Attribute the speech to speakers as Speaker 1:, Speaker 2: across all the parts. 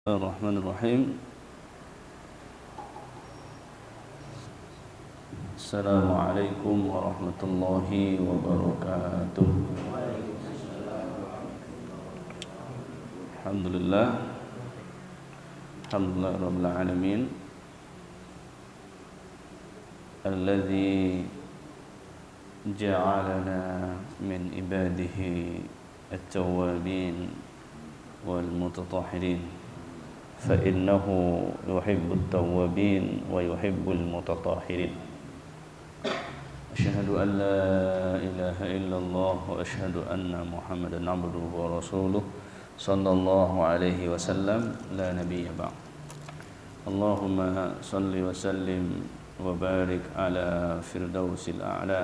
Speaker 1: Bismillahirrahmanirrahim. Assalamualaikum warahmatullahi wabarakatuh. Alhamdulillah. Alhamdulillah rabbil alamin. Alladzi ja'alana min ibadihi at-tawwabin wal mutatahhirin. فإنه يحب التوابين ويحب المتطهرين أشهد أن لا إله إلا الله وأشهد أن محمدا عبده ورسوله صلى الله عليه وسلم لا نبي بعد اللهم صل وسلم وبارك على فردوس الأعلى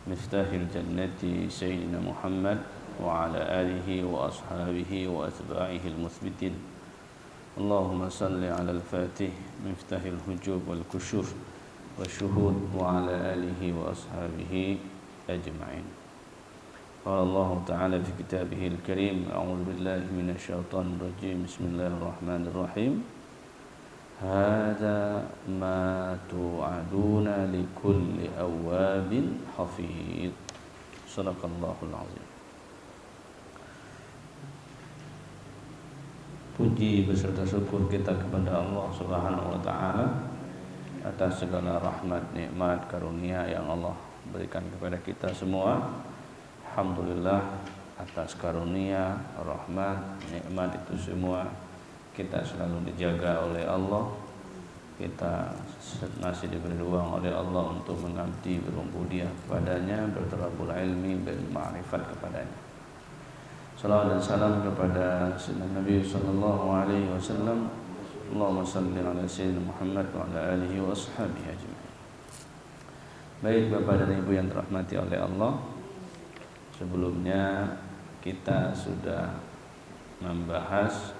Speaker 1: مفتاح الجنة سيدنا محمد وعلى آله وأصحابه وأتباعه المثبتين اللهم صل على الفاتح مفتاح الحجوب والكشوف والشهود وعلى آله وأصحابه أجمعين قال الله تعالى في كتابه الكريم أعوذ بالله من الشيطان الرجيم بسم الله الرحمن الرحيم هذا ما توعدون لكل أواب حفيظ صدق الله العظيم. Puji beserta syukur kita kepada Allah Subhanahu wa taala atas segala rahmat, nikmat, karunia yang Allah berikan kepada kita semua. Alhamdulillah atas karunia, rahmat, nikmat itu semua kita selalu dijaga oleh Allah. Kita masih diberi ruang oleh Allah untuk mengabdi, berubudiyah kepadanya, bertalabul ilmi, berma'rifat kepadanya. Salawat dan salam kepada Sayyidina Nabi sallallahu alaihi wasallam. Allahumma salli ala Sayyidina Muhammad wa ala alihi wa ashabihi ajma'in. Baik Bapak dan Ibu yang dirahmati oleh Allah, sebelumnya kita sudah membahas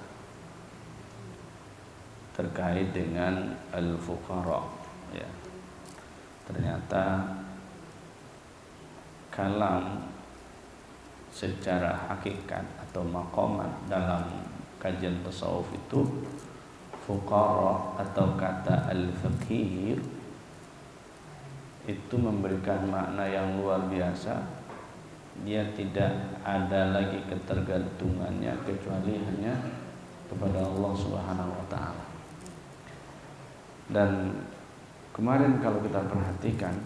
Speaker 1: terkait dengan al-fuqara ya. Ternyata kalam secara hakikat atau maqamat dalam kajian tasawuf itu fuqara atau kata al-faqir itu memberikan makna yang luar biasa. Dia tidak ada lagi ketergantungannya kecuali hanya kepada Allah Subhanahu wa taala. Dan kemarin kalau kita perhatikan,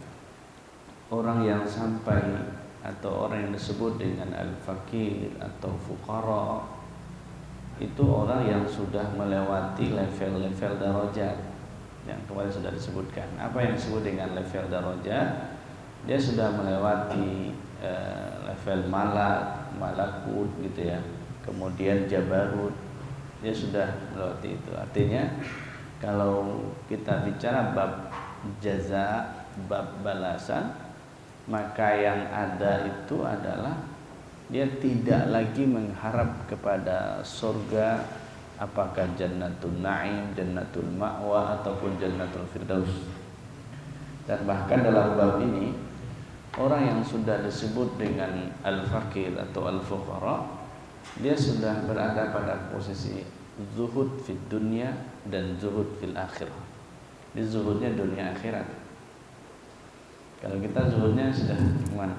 Speaker 1: orang yang sampai atau orang yang disebut dengan al-faqir atau fuqara itu orang yang sudah melewati level-level darajat yang kemarin sudah disebutkan. Apa yang disebut dengan level darajat? Dia sudah melewati level malakut gitu ya. Kemudian jabarut. Dia sudah melewati itu. Artinya kalau kita bicara bab jaza, bab balasan, maka yang ada itu adalah dia tidak lagi mengharap kepada surga, apakah jannatul na'im, jannatul ma'wa ataupun jannatul firdaus. Dan bahkan dalam bab ini orang yang sudah disebut dengan al-faqir atau al-fuqara, dia sudah berada pada posisi zuhud fid dunya dan zuhud fil akhirah. Di zuhudnya dunia akhirat. Kalau kita zuhudnya sudah gimana?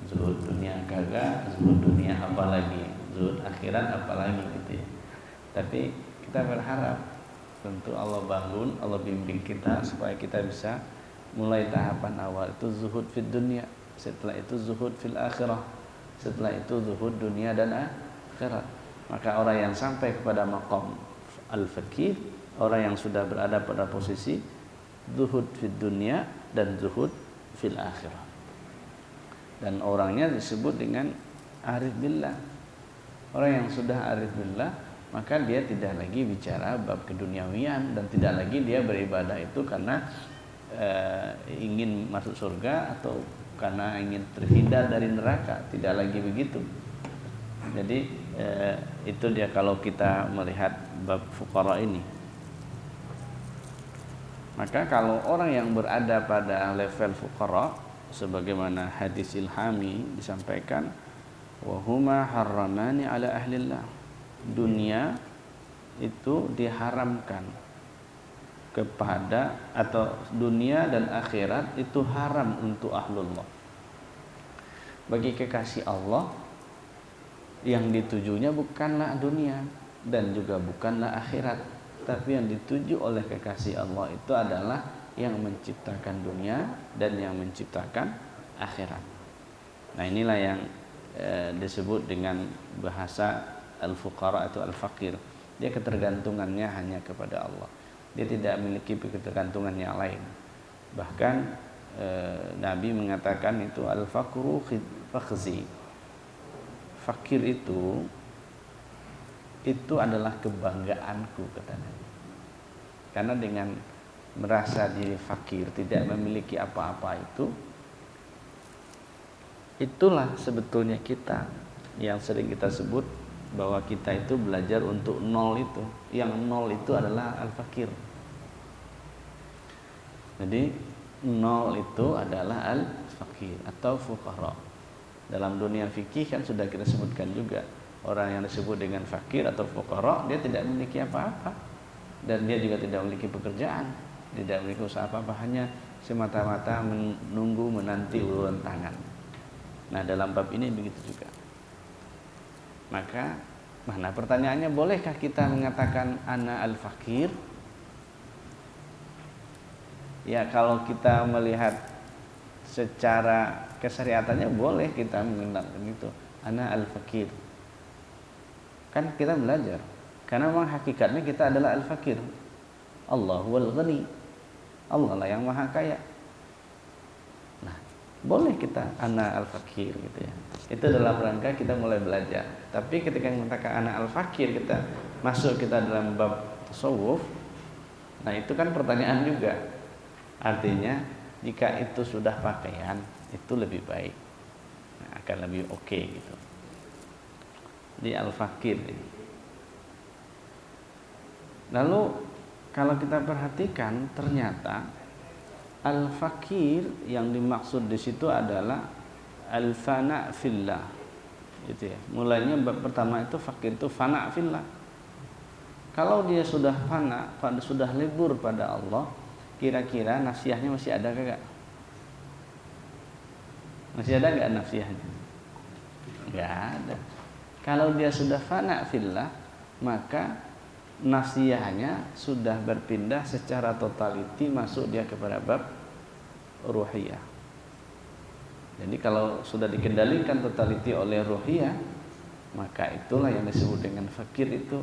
Speaker 1: Zuhud dunia kagak, zuhud dunia apalagi, zuhud akhirat apalagi gitu ya. Tapi kita berharap tentu Allah bangun, Allah bimbing kita supaya kita bisa mulai tahapan awal itu zuhud fid dunia, setelah itu zuhud fil akhirah, setelah itu zuhud dunia dan akhirat. Maka orang yang sampai kepada maqam al-faqih, orang yang sudah berada pada posisi zuhud fid dunia dan zuhud fil akhirah. Dan orangnya disebut dengan arif billah. Orang yang sudah arif billah, maka dia tidak lagi bicara bab keduniawian dan tidak lagi dia beribadah itu karena ingin masuk surga atau karena ingin terhindar dari neraka, tidak lagi begitu. Jadi itu dia kalau kita melihat bab fuqara ini. Maka kalau orang yang berada pada level fuqara, sebagaimana hadis ilhami disampaikan, wa huma harramani ala ahlillah, dunia itu diharamkan kepada, atau dunia dan akhirat itu haram untuk ahlullah. Bagi kekasih Allah, yang ditujunya bukanlah dunia dan juga bukanlah akhirat, tapi yang dituju oleh kekasih Allah itu adalah yang menciptakan dunia dan yang menciptakan akhirat. Nah, inilah yang disebut dengan bahasa al-fuqara atau al-fakir. Dia ketergantungannya hanya kepada Allah. Dia tidak memiliki ketergantungan yang lain. Bahkan Nabi mengatakan itu al-fakru fakhzi. Fakir itu adalah kebanggaanku, kata Nabi. Karena dengan merasa diri fakir, tidak memiliki apa-apa itulah sebetulnya kita yang sering kita sebut bahwa kita itu belajar untuk nol itu. Yang nol itu adalah al-fakir. Jadi nol itu adalah al-fakir atau fuqara. Dalam dunia fikih kan sudah kita sebutkan juga, orang yang disebut dengan fakir atau fuqara, dia tidak memiliki apa-apa dan dia juga tidak memiliki pekerjaan, tidak memiliki usaha apa-apa, hanya semata-mata menunggu menanti uluran tangan. Nah, dalam bab ini begitu juga. Maka, mana pertanyaannya, bolehkah kita mengatakan ana al-fakir? Ya, kalau kita melihat secara kesyariatannya boleh kita mengatakan itu, ana al-fakir. Kan kita belajar. Karena memang hakikatnya kita adalah al-fakir. Allah wal ghani. Allah lah yang maha kaya. Nah, boleh kita ana al-fakir gitu ya. Itu dalam rangka kita mulai belajar. Tapi ketika mengatakan ana al-fakir, kita masuk kita dalam bab tasawuf. Nah, itu kan pertanyaan juga. Artinya jika itu sudah pakaian, itu lebih baik. Nah, akan lebih oke gitu. Di al-fakir ini. Lalu kalau kita perhatikan, ternyata al-fakir yang dimaksud di situ adalah al-fana fillah. Gitu ya. Mulainya bab pertama itu fakir itu fana fillah. Kalau dia sudah fana, sudah lebur pada Allah, kira-kira nafsiyahnya masih ada enggak? Masih ada enggak nafsiyahnya? Enggak ada. Kalau dia sudah fana fillah, maka nafsiyahnya sudah berpindah secara totaliti, masuk dia kepada bab ruhiyah. Jadi kalau sudah dikendalikan totaliti oleh ruhiyah, maka itulah yang disebut dengan fakir itu.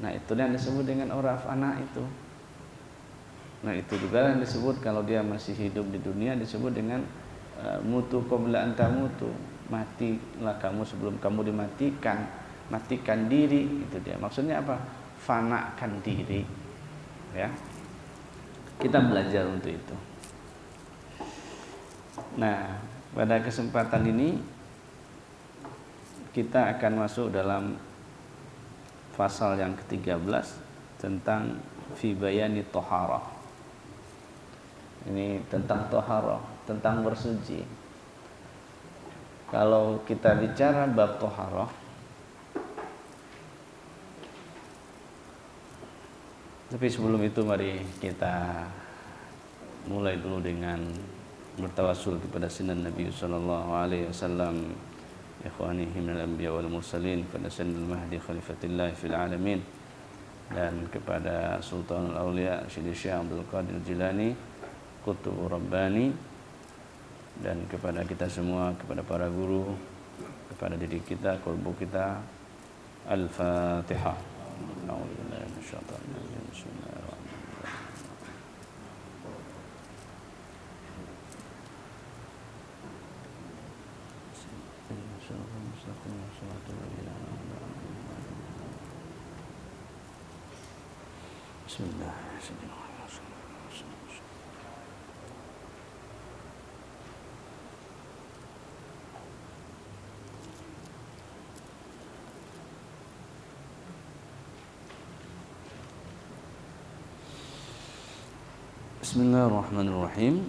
Speaker 1: Nah, itulah yang disebut dengan orang fana itu. Nah, itu juga yang disebut kalau dia masih hidup di dunia disebut dengan mutu qabla an tamutu. Matilah kamu sebelum kamu dimatikan. Matikan diri, itu dia. Maksudnya apa? Fanakan diri. Ya. Kita belajar untuk itu. Nah, pada kesempatan ini kita akan masuk dalam pasal yang ke-13 tentang fi bayani thaharah. Ini tentang thaharah, tentang bersuci. Kalau kita bicara bab thaharah, tapi sebelum itu mari kita mulai dulu dengan bertawassul kepada sunan Nabi sallallahu alaihi wasallam, ikhwanihi minal anbiya wal mursalin, pada sunnah mahdi khalifatillah fil alamin, dan kepada sultanul auliya Syekh Abdul Qadir Jilani Qutub Rabbani, dan kepada kita semua, kepada para guru, kepada diri kita, kolbu kita. Al-Fatihah. A'udzubillahi minasyaitonir rajim. Bismillahirrahmanirrahim. Bismillahirrahmanirrahim. Bismillahirrahmanirrahim.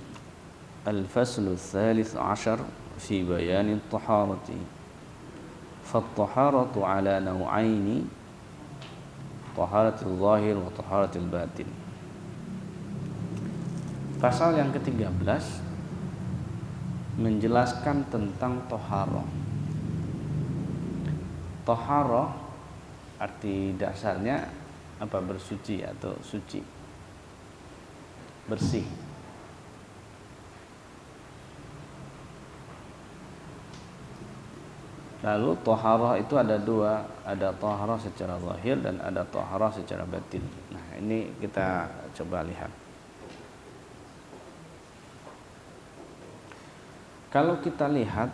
Speaker 1: Al-faslu ats-tsalits 'ashar fi bayani at-taharati. Fat-taharatu 'ala naw'aini taharatul zahir wa taharatul batin. Pasal yang ke-13 menjelaskan tentang toharoh. Toharoh arti dasarnya apa? Bersuci atau suci, bersih. Lalu toharoh itu ada dua, ada toharoh secara zahir dan ada toharoh secara batin. Nah, ini kita coba lihat. Kalau kita lihat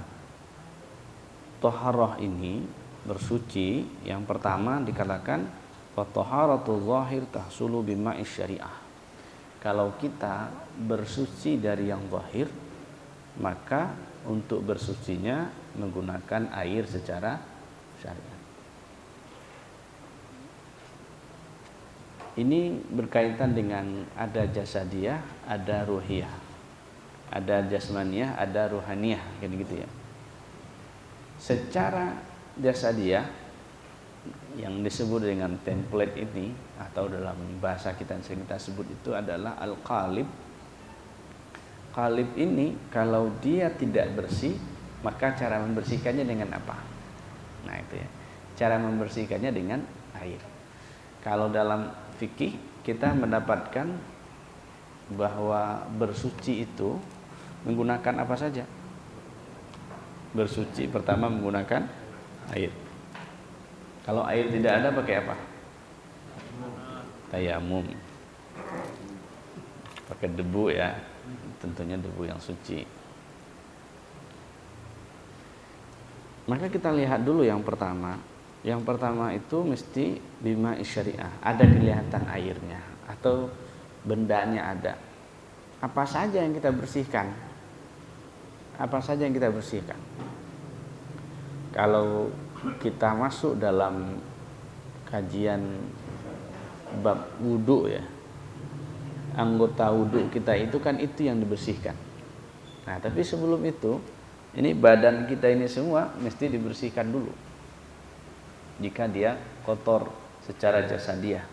Speaker 1: toharoh ini bersuci, yang pertama dikatakan toharatul zahir tahsulu bima'is syariah. Kalau kita bersuci dari yang zahir, maka untuk bersucinya menggunakan air secara syariat. Ini berkaitan dengan ada jasadiyah, ada ruhiyah, ada jasmaniyah, ada ruhaniyah, kayak gitu ya. Secara jasadiyah yang disebut dengan template ini atau dalam bahasa kita yang sering kita sebut itu adalah al-qalib. Qalib ini kalau dia tidak bersih, maka cara membersihkannya dengan apa? Nah, itu ya. Cara membersihkannya dengan air. Kalau dalam fikih kita mendapatkan bahwa bersuci itu menggunakan apa saja? Bersuci pertama menggunakan air. Kalau air tidak ada pakai apa? Tayamum. Pakai debu ya. Tentunya debu yang suci. Maka kita lihat dulu yang pertama. Yang pertama itu mesti bima syariah, ada kelihatan airnya atau bendanya ada. Apa saja yang kita bersihkan? Apa saja yang kita bersihkan? Kalau kita masuk dalam kajian bab wudu ya, anggota wudu kita itu kan itu yang dibersihkan. Nah, tapi sebelum itu, ini badan kita ini semua mesti dibersihkan dulu. Jika dia kotor secara jasadiah.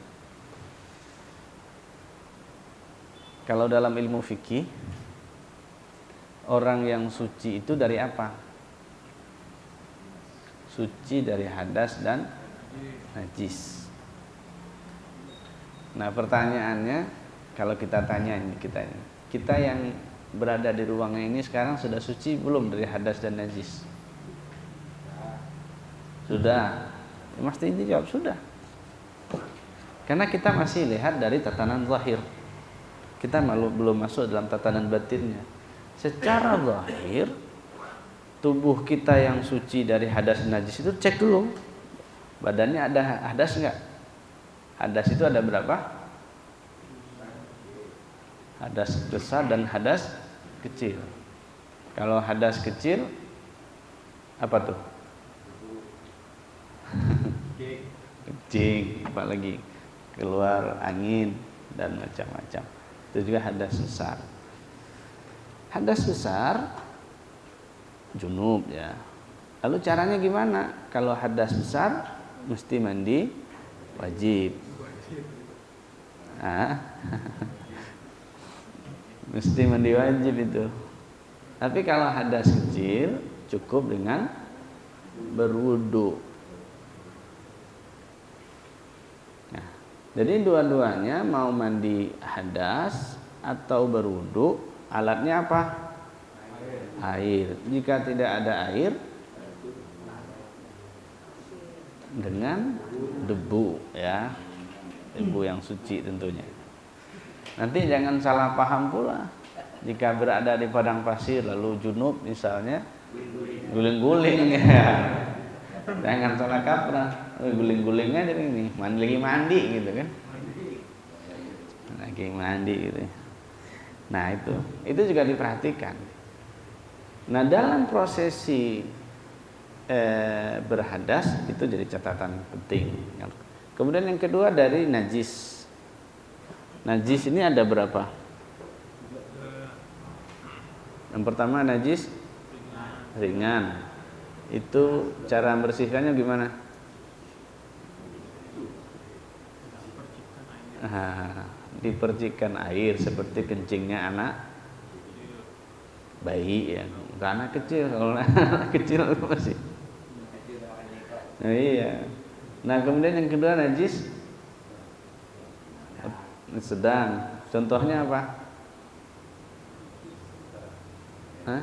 Speaker 1: Kalau dalam ilmu fikih, orang yang suci itu dari apa? Suci dari hadas dan najis. Nah, pertanyaannya, kalau kita tanya kita yang berada di ruangan ini sekarang sudah suci belum dari hadas dan najis? Sudah. Mesti dijawab sudah. Karena kita masih lihat dari tatanan zahir. Kita belum masuk dalam tatanan batinnya. Secara zahir, tubuh kita yang suci dari hadas dan najis itu cek dulu. Badannya ada hadas enggak? Hadas itu ada berapa? Hadas besar dan hadas kecil. Kalau hadas kecil apa tuh? Kencing, apalagi keluar angin dan macam-macam. Itu juga hadas besar. Hadas besar junub ya. Lalu caranya gimana? Kalau hadas besar mesti mandi wajib. Mesti mandi wajib itu. Tapi kalau hadas kecil cukup dengan berwudu. Nah, jadi dua-duanya mau mandi hadas atau berwudu, alatnya apa? Air. Jika tidak ada air, dengan debu ya, debu yang suci tentunya. Nanti jangan salah paham pula. Jika berada di padang pasir lalu junub misalnya, guling-guling ya. Jangan salah kaprah. Guling-guling aja ini, lagi mandi gitu kan. Lagi mandi gitu. Nah, itu juga diperhatikan. Nah, dalam prosesi berhadas itu jadi catatan penting. Kemudian yang kedua dari najis. Najis ini ada berapa? Yang pertama najis ringan. Itu cara membersihkannya gimana? Nah, dipercikkan air seperti kencingnya anak bayi ya, bukan anak kecil. Kalau anak kecil masih. Nah, iya. Nah, kemudian yang kedua najis sedang. Contohnya apa? Hah?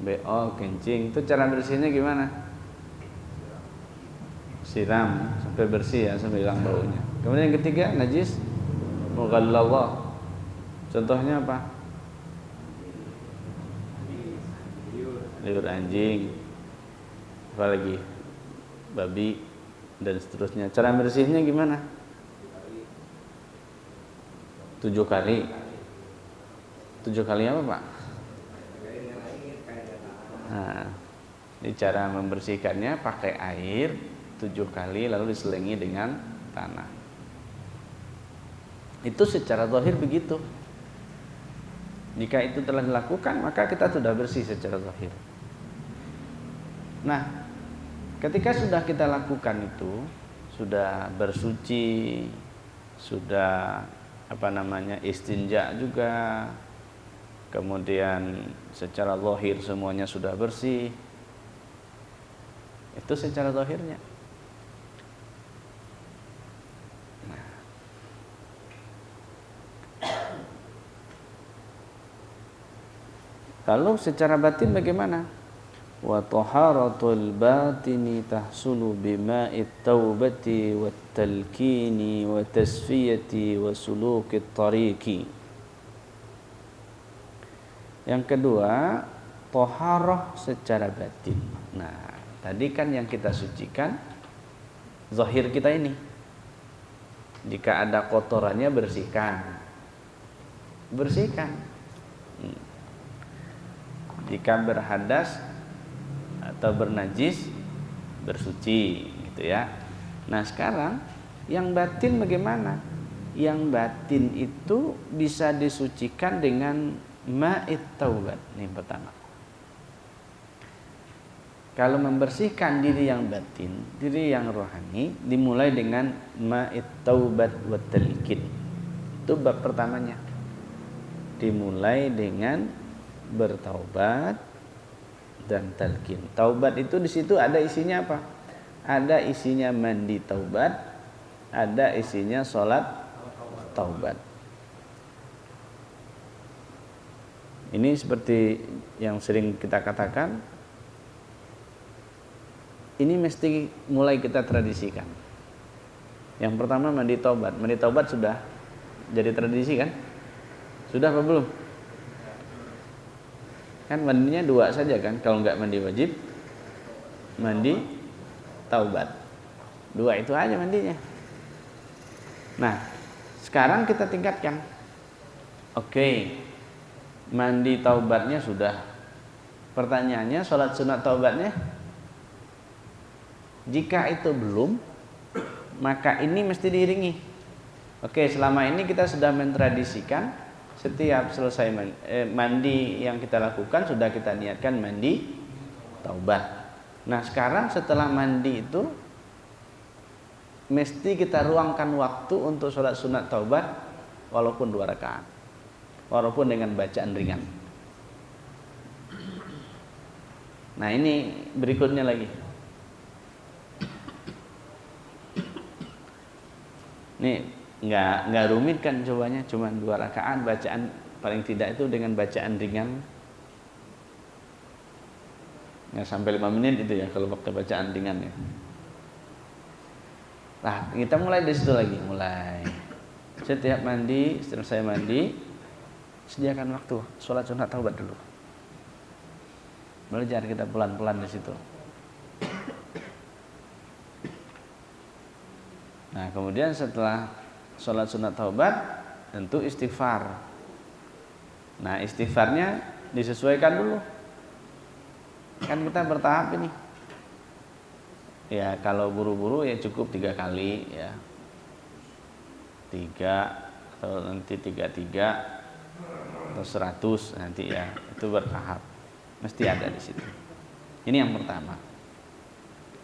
Speaker 1: BO, kencing. Itu cara bersihnya gimana? Siram sampai bersih ya, sampai hilang baunya. Kemudian yang ketiga najis mughalladhah. Contohnya apa? Liur anjing, apa lagi? Babi dan seterusnya. Cara bersihnya gimana? 7 kali. 7 kali apa, Pak? Nah, ini cara membersihkannya pakai air 7 kali lalu diselingi dengan tanah. Itu secara zahir begitu. Jika itu telah dilakukan, maka kita sudah bersih secara zahir. Nah, ketika sudah kita lakukan itu, sudah bersuci, sudah istinja juga, kemudian secara zahir semuanya sudah bersih. Itu secara zahirnya. Nah. Lalu secara batin bagaimana? Wa taharatul batini tahsulu bima'it taubati wat talkini wa tasfiyati wa sulukit tariqi. Yang kedua, taharah secara batin. Nah, tadi kan yang kita sucikan zahir kita ini. Jika ada kotorannya bersihkan. Bersihkan. Jika berhadas atau bernajis bersuci gitu ya. Nah, sekarang yang batin bagaimana? Yang batin itu bisa disucikan dengan ma'it taubat. Ini yang pertama. Kalau membersihkan diri yang batin, diri yang rohani, dimulai dengan ma'it taubat wa talqin. Itu bab pertamanya. Dimulai dengan bertaubat dan talqin. Taubat itu di situ ada isinya apa? Ada isinya mandi taubat, ada isinya sholat taubat. Ini seperti yang sering kita katakan, ini mesti mulai kita tradisikan. Yang pertama mandi taubat. Mandi taubat sudah jadi tradisi kan? Sudah apa belum? Kan mandinya 2 saja kan? Kalau nggak mandi wajib, mandi taubat. 2 itu aja mandinya. Nah, sekarang kita tingkatkan. Oke, mandi taubatnya sudah. Pertanyaannya, sholat sunat taubatnya? Jika itu belum, maka ini mesti diiringi. Oke, selama ini kita sudah mentradisikan setiap selesai mandi yang kita lakukan sudah kita niatkan mandi taubat. Nah, sekarang setelah mandi itu mesti kita ruangkan waktu untuk sholat sunat taubat walaupun 2 rakaat, walaupun dengan bacaan ringan. Nah, ini berikutnya lagi. Nih nggak rumit kan cobanya, cuma 2 rakaat bacaan paling tidak itu dengan bacaan ringan, nggak sampai 5 menit itu ya kalau waktu bacaan ringan ya. Nah, kita mulai dari situ lagi, mulai setiap mandi, selesai mandi sediakan waktu sholat sunat taubat dulu. Belajar kita pelan-pelan di situ. Nah, kemudian setelah sholat sunat taubat tentu istighfar. Nah, istighfarnya disesuaikan dulu. Kan kita bertahap ini. Ya, kalau buru-buru ya cukup 3 kali ya. 3 atau nanti 33 atau 100 nanti ya. Itu bertahap. Mesti ada di situ. Ini yang pertama.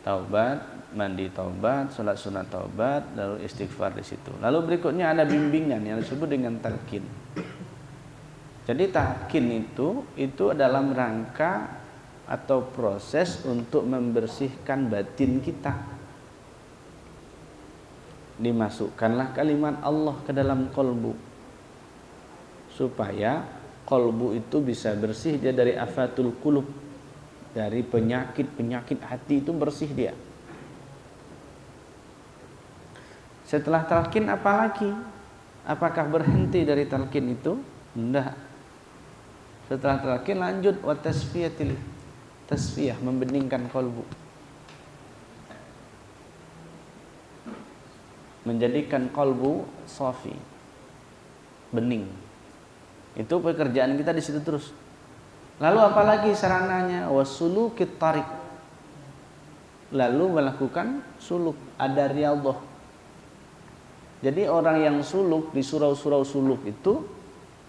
Speaker 1: taubat, mandi taubat, sholat sunat taubat, lalu istighfar di situ. Lalu berikutnya ada bimbingan yang disebut dengan talqin. Jadi talqin itu dalam rangka atau proses untuk membersihkan batin kita. Dimasukkanlah kalimat Allah ke dalam kolbu supaya kolbu itu bisa bersih dia dari afatul qulub, dari penyakit hati itu bersih dia. Setelah talqin apa lagi? Apakah berhenti dari talqin itu? Tidak. Setelah talqin lanjut wa tasfiyah, membeningkan kolbu, menjadikan kolbu safi, bening. Itu pekerjaan kita di situ terus. Lalu apalagi sarananya? Wasulukit tarik, lalu melakukan suluk, ada riyadhah. Jadi orang yang suluk di surau-surau suluk itu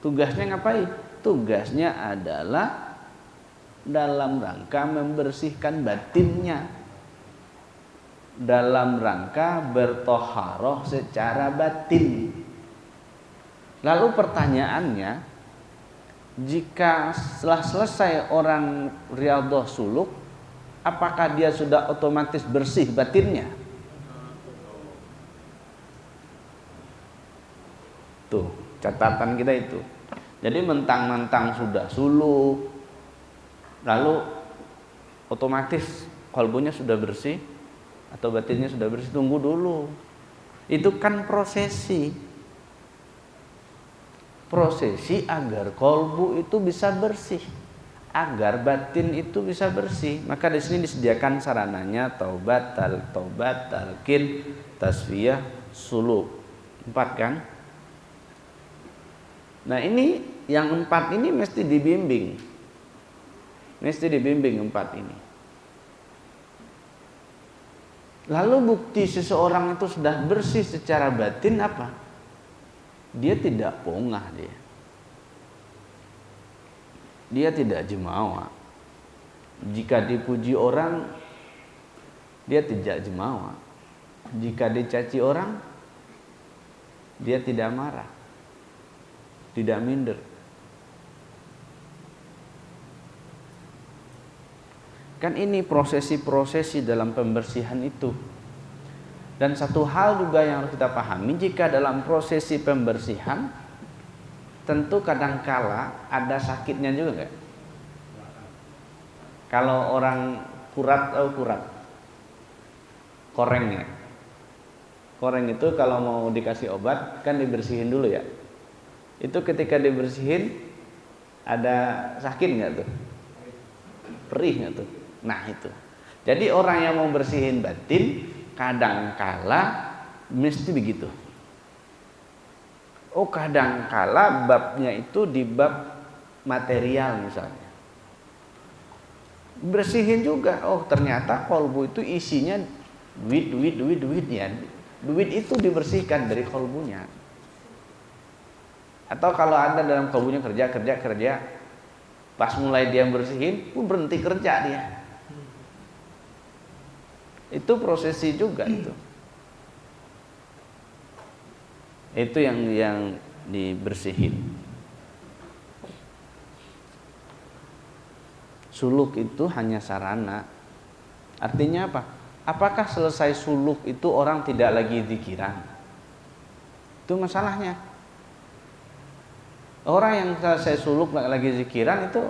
Speaker 1: tugasnya ngapain? Tugasnya adalah dalam rangka membersihkan batinnya, dalam rangka bertoharoh secara batin. Lalu pertanyaannya, jika setelah selesai orang riyadhah suluk, apakah dia sudah otomatis bersih batinnya? Tuh, catatan kita itu. Jadi mentang-mentang sudah suluk, lalu otomatis kolbunya sudah bersih atau batinnya sudah bersih, tunggu dulu. Itu kan prosesi agar kolbu itu bisa bersih, agar batin itu bisa bersih. Maka di sini disediakan sarananya taubat, talqin, tasfiyah, suluk. 4 kan? Nah, ini yang 4 ini mesti dibimbing. Mesti dibimbing 4 ini. Lalu bukti seseorang itu sudah bersih secara batin apa? Dia tidak pongah dia. Dia tidak jemawa. Jika dipuji orang, dia tidak jemawa. Jika dicaci orang, dia tidak marah, tidak minder. Kan ini prosesi-prosesi dalam pembersihan itu. Dan satu hal juga yang harus kita pahami, jika dalam prosesi pembersihan tentu kadangkala ada sakitnya juga enggak? Kalau orang kurat, korengnya. Koreng itu kalau mau dikasih obat kan dibersihin dulu ya. Itu ketika dibersihin ada sakit nggak tuh? Perih nggak tuh? Nah itu. Jadi orang yang mau bersihin batin kadangkala mesti begitu. Oh, kadangkala babnya itu di bab material misalnya. Bersihin juga. Oh, ternyata kolbu itu isinya duit ya. Duit itu dibersihkan dari kolbunya. Atau kalau Anda dalam kolbunya kerja, pas mulai dia bersihin, berhenti kerja dia. Itu prosesi juga itu. Itu yang dibersihin. Suluk itu hanya sarana. Artinya apa? Apakah selesai suluk itu orang tidak lagi zikiran? Itu masalahnya. Orang yang selesai suluk nggak lagi zikiran itu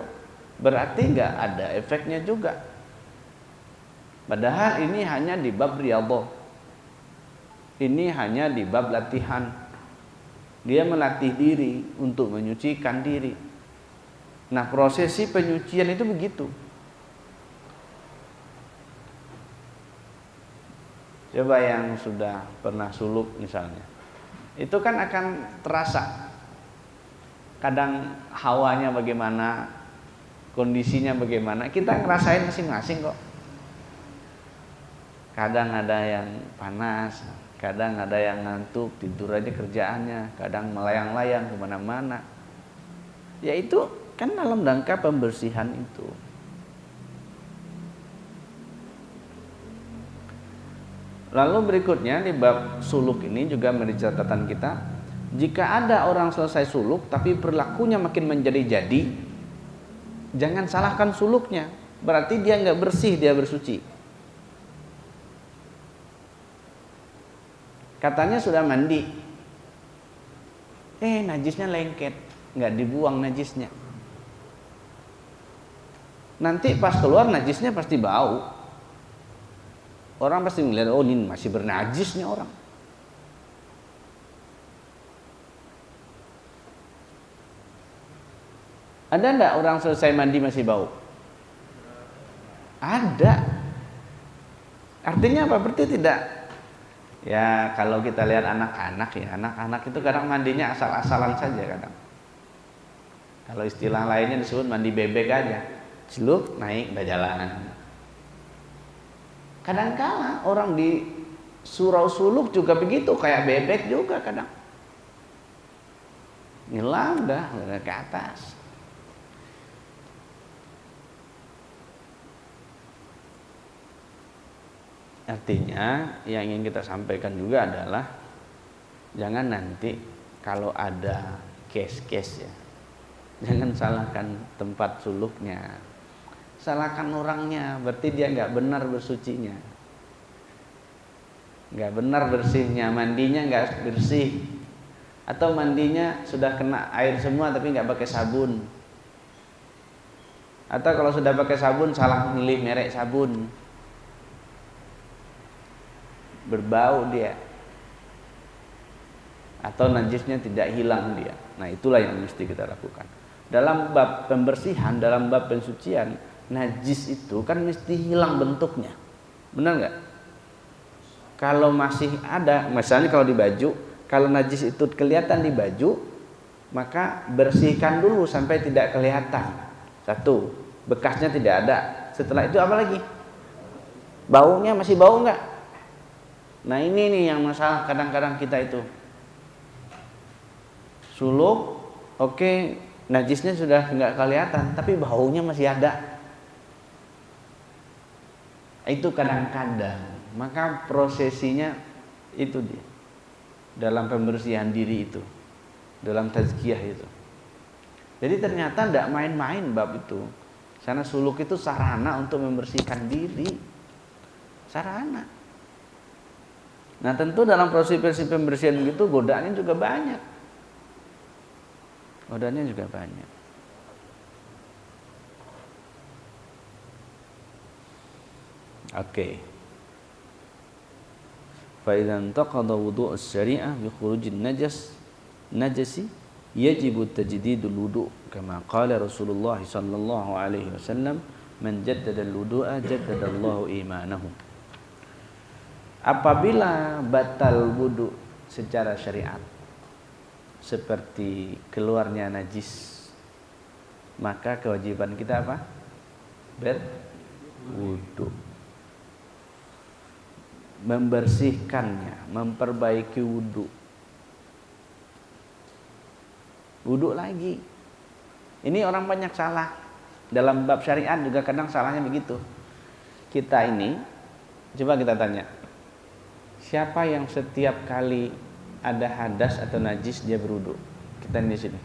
Speaker 1: berarti nggak ada efeknya juga. Padahal ini hanya di bab riyadhah. Ini hanya di bab latihan. Dia melatih diri untuk menyucikan diri. Nah, prosesi penyucian itu begitu. Coba yang sudah pernah suluk misalnya, itu kan akan terasa. Kadang hawanya bagaimana, kondisinya bagaimana, kita ngerasain masing-masing kok. Kadang ada yang panas, kadang ada yang ngantuk, tidur aja kerjaannya, kadang melayang-layang kemana-mana. Ya itu kan dalam rangka pembersihan itu. Lalu berikutnya di bab suluk ini juga menjadi catatan kita, jika ada orang selesai suluk tapi perilakunya makin menjadi-jadi, jangan salahkan suluknya, berarti dia nggak bersih, dia bersuci. Katanya sudah mandi, najisnya lengket, nggak dibuang najisnya. Nanti pas keluar najisnya pasti bau. Orang pasti melihat, oh ini masih bernajis nih orang. Ada enggak orang selesai mandi masih bau? Ada. Artinya apa? Berarti tidak. Ya kalau kita lihat anak-anak ya, anak-anak itu kadang mandinya asal-asalan saja kadang. Kalau istilah lainnya disebut mandi bebek aja. Celup, naik, udah jalan. Kadang-kala orang di surau suluk juga begitu, kayak bebek juga kadang. Nyelam dah ke atas. Artinya yang ingin kita sampaikan juga adalah jangan nanti kalau ada case-case ya, jangan salahkan tempat suluknya, salahkan orangnya, berarti dia nggak benar bersucinya, nggak benar bersihnya, mandinya nggak bersih, atau mandinya sudah kena air semua tapi nggak pakai sabun, atau kalau sudah pakai sabun salah milih merek sabun, berbau dia, atau najisnya tidak hilang dia. Nah itulah yang mesti kita lakukan dalam bab pembersihan, dalam bab pensucian. Najis itu kan mesti hilang bentuknya, benar nggak? Kalau masih ada, misalnya kalau di baju, kalau najis itu kelihatan di baju, maka bersihkan dulu sampai tidak kelihatan. Satu, bekasnya tidak ada. Setelah itu apa lagi? Baunya masih bau nggak? Nah ini nih yang masalah kadang-kadang kita itu. Suluk, oke, najisnya sudah nggak kelihatan, tapi baunya masih ada. Itu kadang-kadang. Maka prosesinya itu dia. Dalam pembersihan diri itu, dalam tazkiyah itu. Jadi ternyata tidak main-main bab itu. Karena suluk itu sarana untuk membersihkan diri. Sarana. Nah tentu dalam proses pembersihan gitu godaannya juga banyak. Godaannya juga banyak. Oke. Fa idza intaqada wudu' as-syari'ah bi khurujin najasi yajibu tajdidul wudu' kama qala Rasulullah sallallahu alaihi wasallam man jaddada al-wudu'a jaddada Allahu imanahu. Apabila batal wudu secara syariat seperti keluarnya najis, maka kewajiban kita apa? Berwudu, membersihkannya, memperbaiki wudu. Wudu lagi. Ini orang banyak salah. Dalam bab syariat juga kadang salahnya begitu. Kita ini, coba kita tanya, siapa yang setiap kali ada hadas atau najis dia berwudu? Kita di sini.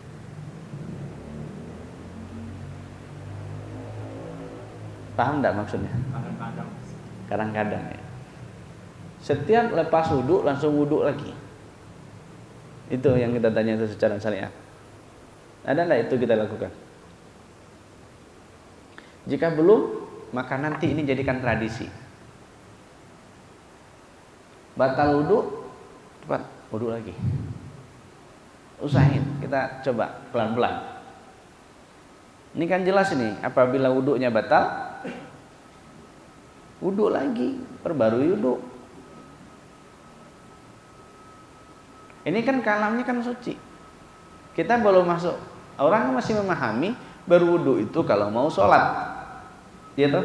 Speaker 1: Paham enggak maksudnya? Kadang-kadang ya. Setiap lepas wudu langsung wudu lagi. Itu yang kita tanya itu secara syariat. Ada enggak itu kita lakukan? Jika belum, maka nanti ini jadikan tradisi. Batal wudu, cepat wudu lagi. Usahain, kita coba pelan-pelan. Ini kan jelas ini, apabila wudunya batal, wudu lagi, perbarui wudu. Ini kan kalamnya kan suci. Kita belum masuk. Orang masih memahami berwudu itu kalau mau sholat, gitu.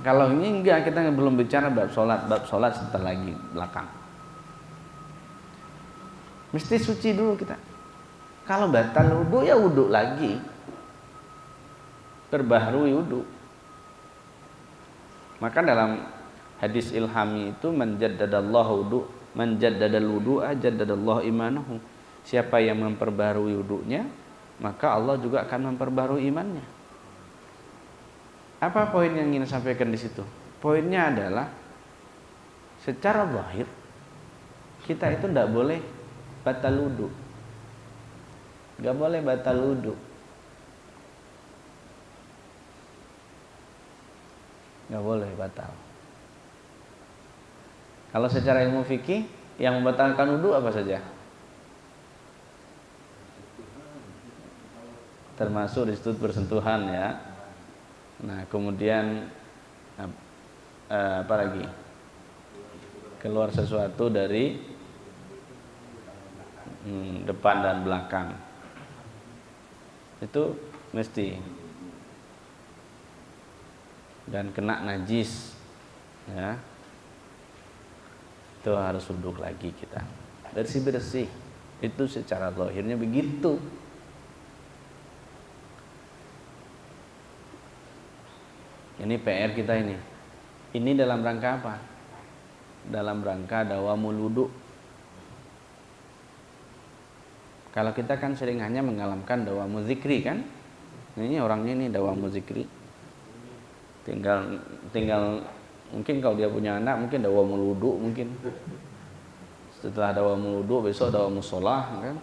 Speaker 1: Kalau ini enggak, kita belum bicara bab sholat sebentar lagi belakang. Mesti suci dulu kita. Kalau batal wudu ya wudu lagi, perbaharui wudu. Maka dalam Hadis ilhami itu man jaddadal wudu'a jaddadallahu imanahu. Siapa yang memperbarui wudunya, maka Allah juga akan memperbarui imannya. Apa poin yang ingin sampaikan di situ? Poinnya adalah secara zahir kita itu tidak boleh batal wudu. Enggak boleh batal wudu. Enggak boleh batal. Kalau secara ilmu fikih yang membatalkan wudu apa saja? Termasuk di situ bersentuhan ya. Nah, kemudian apa lagi? Keluar sesuatu dari depan dan belakang. Itu mesti. Dan kena najis ya. Itu harus duduk lagi kita. Bersih-bersih. Itu secara zahirnya begitu. Ini PR kita ini. Ini dalam rangka apa? Dalam rangka dawamul wudu. Kalau kita kan sering hanya mengalamkan dawamul zikri kan? Ini orangnya ini dawamul zikri. Tinggal mungkin kalau dia punya anak mungkin dawamul wudu mungkin. Setelah dawamul wudu besok dawamul sholah kan?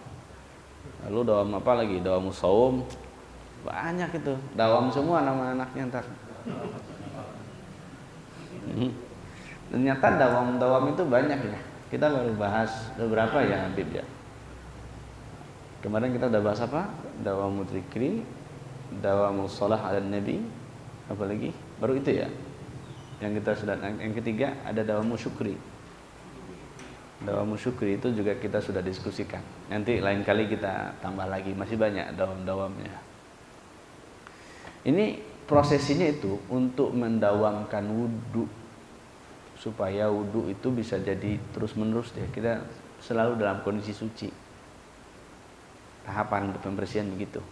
Speaker 1: Lalu dawam apa lagi? Dawamul saum. Banyak itu. Dawam semua nama anaknya ntar. Ternyata dawam itu banyak ya. Kita baru bahas beberapa ya Habib ya. Kemarin kita udah bahas apa? Dawamul zikri, dawamul shalah ala nabi, apa lagi? Baru itu ya. Yang kita sudah, yang ketiga ada dawamul syukri. Dawamul syukri itu juga kita sudah diskusikan. Nanti lain kali kita tambah lagi, masih banyak dawam-dawamnya. Ini prosesinya itu untuk mendawamkan wudu supaya wudu itu bisa jadi terus menerus deh. Kita selalu dalam kondisi suci. Tahapan pembersihan begitu.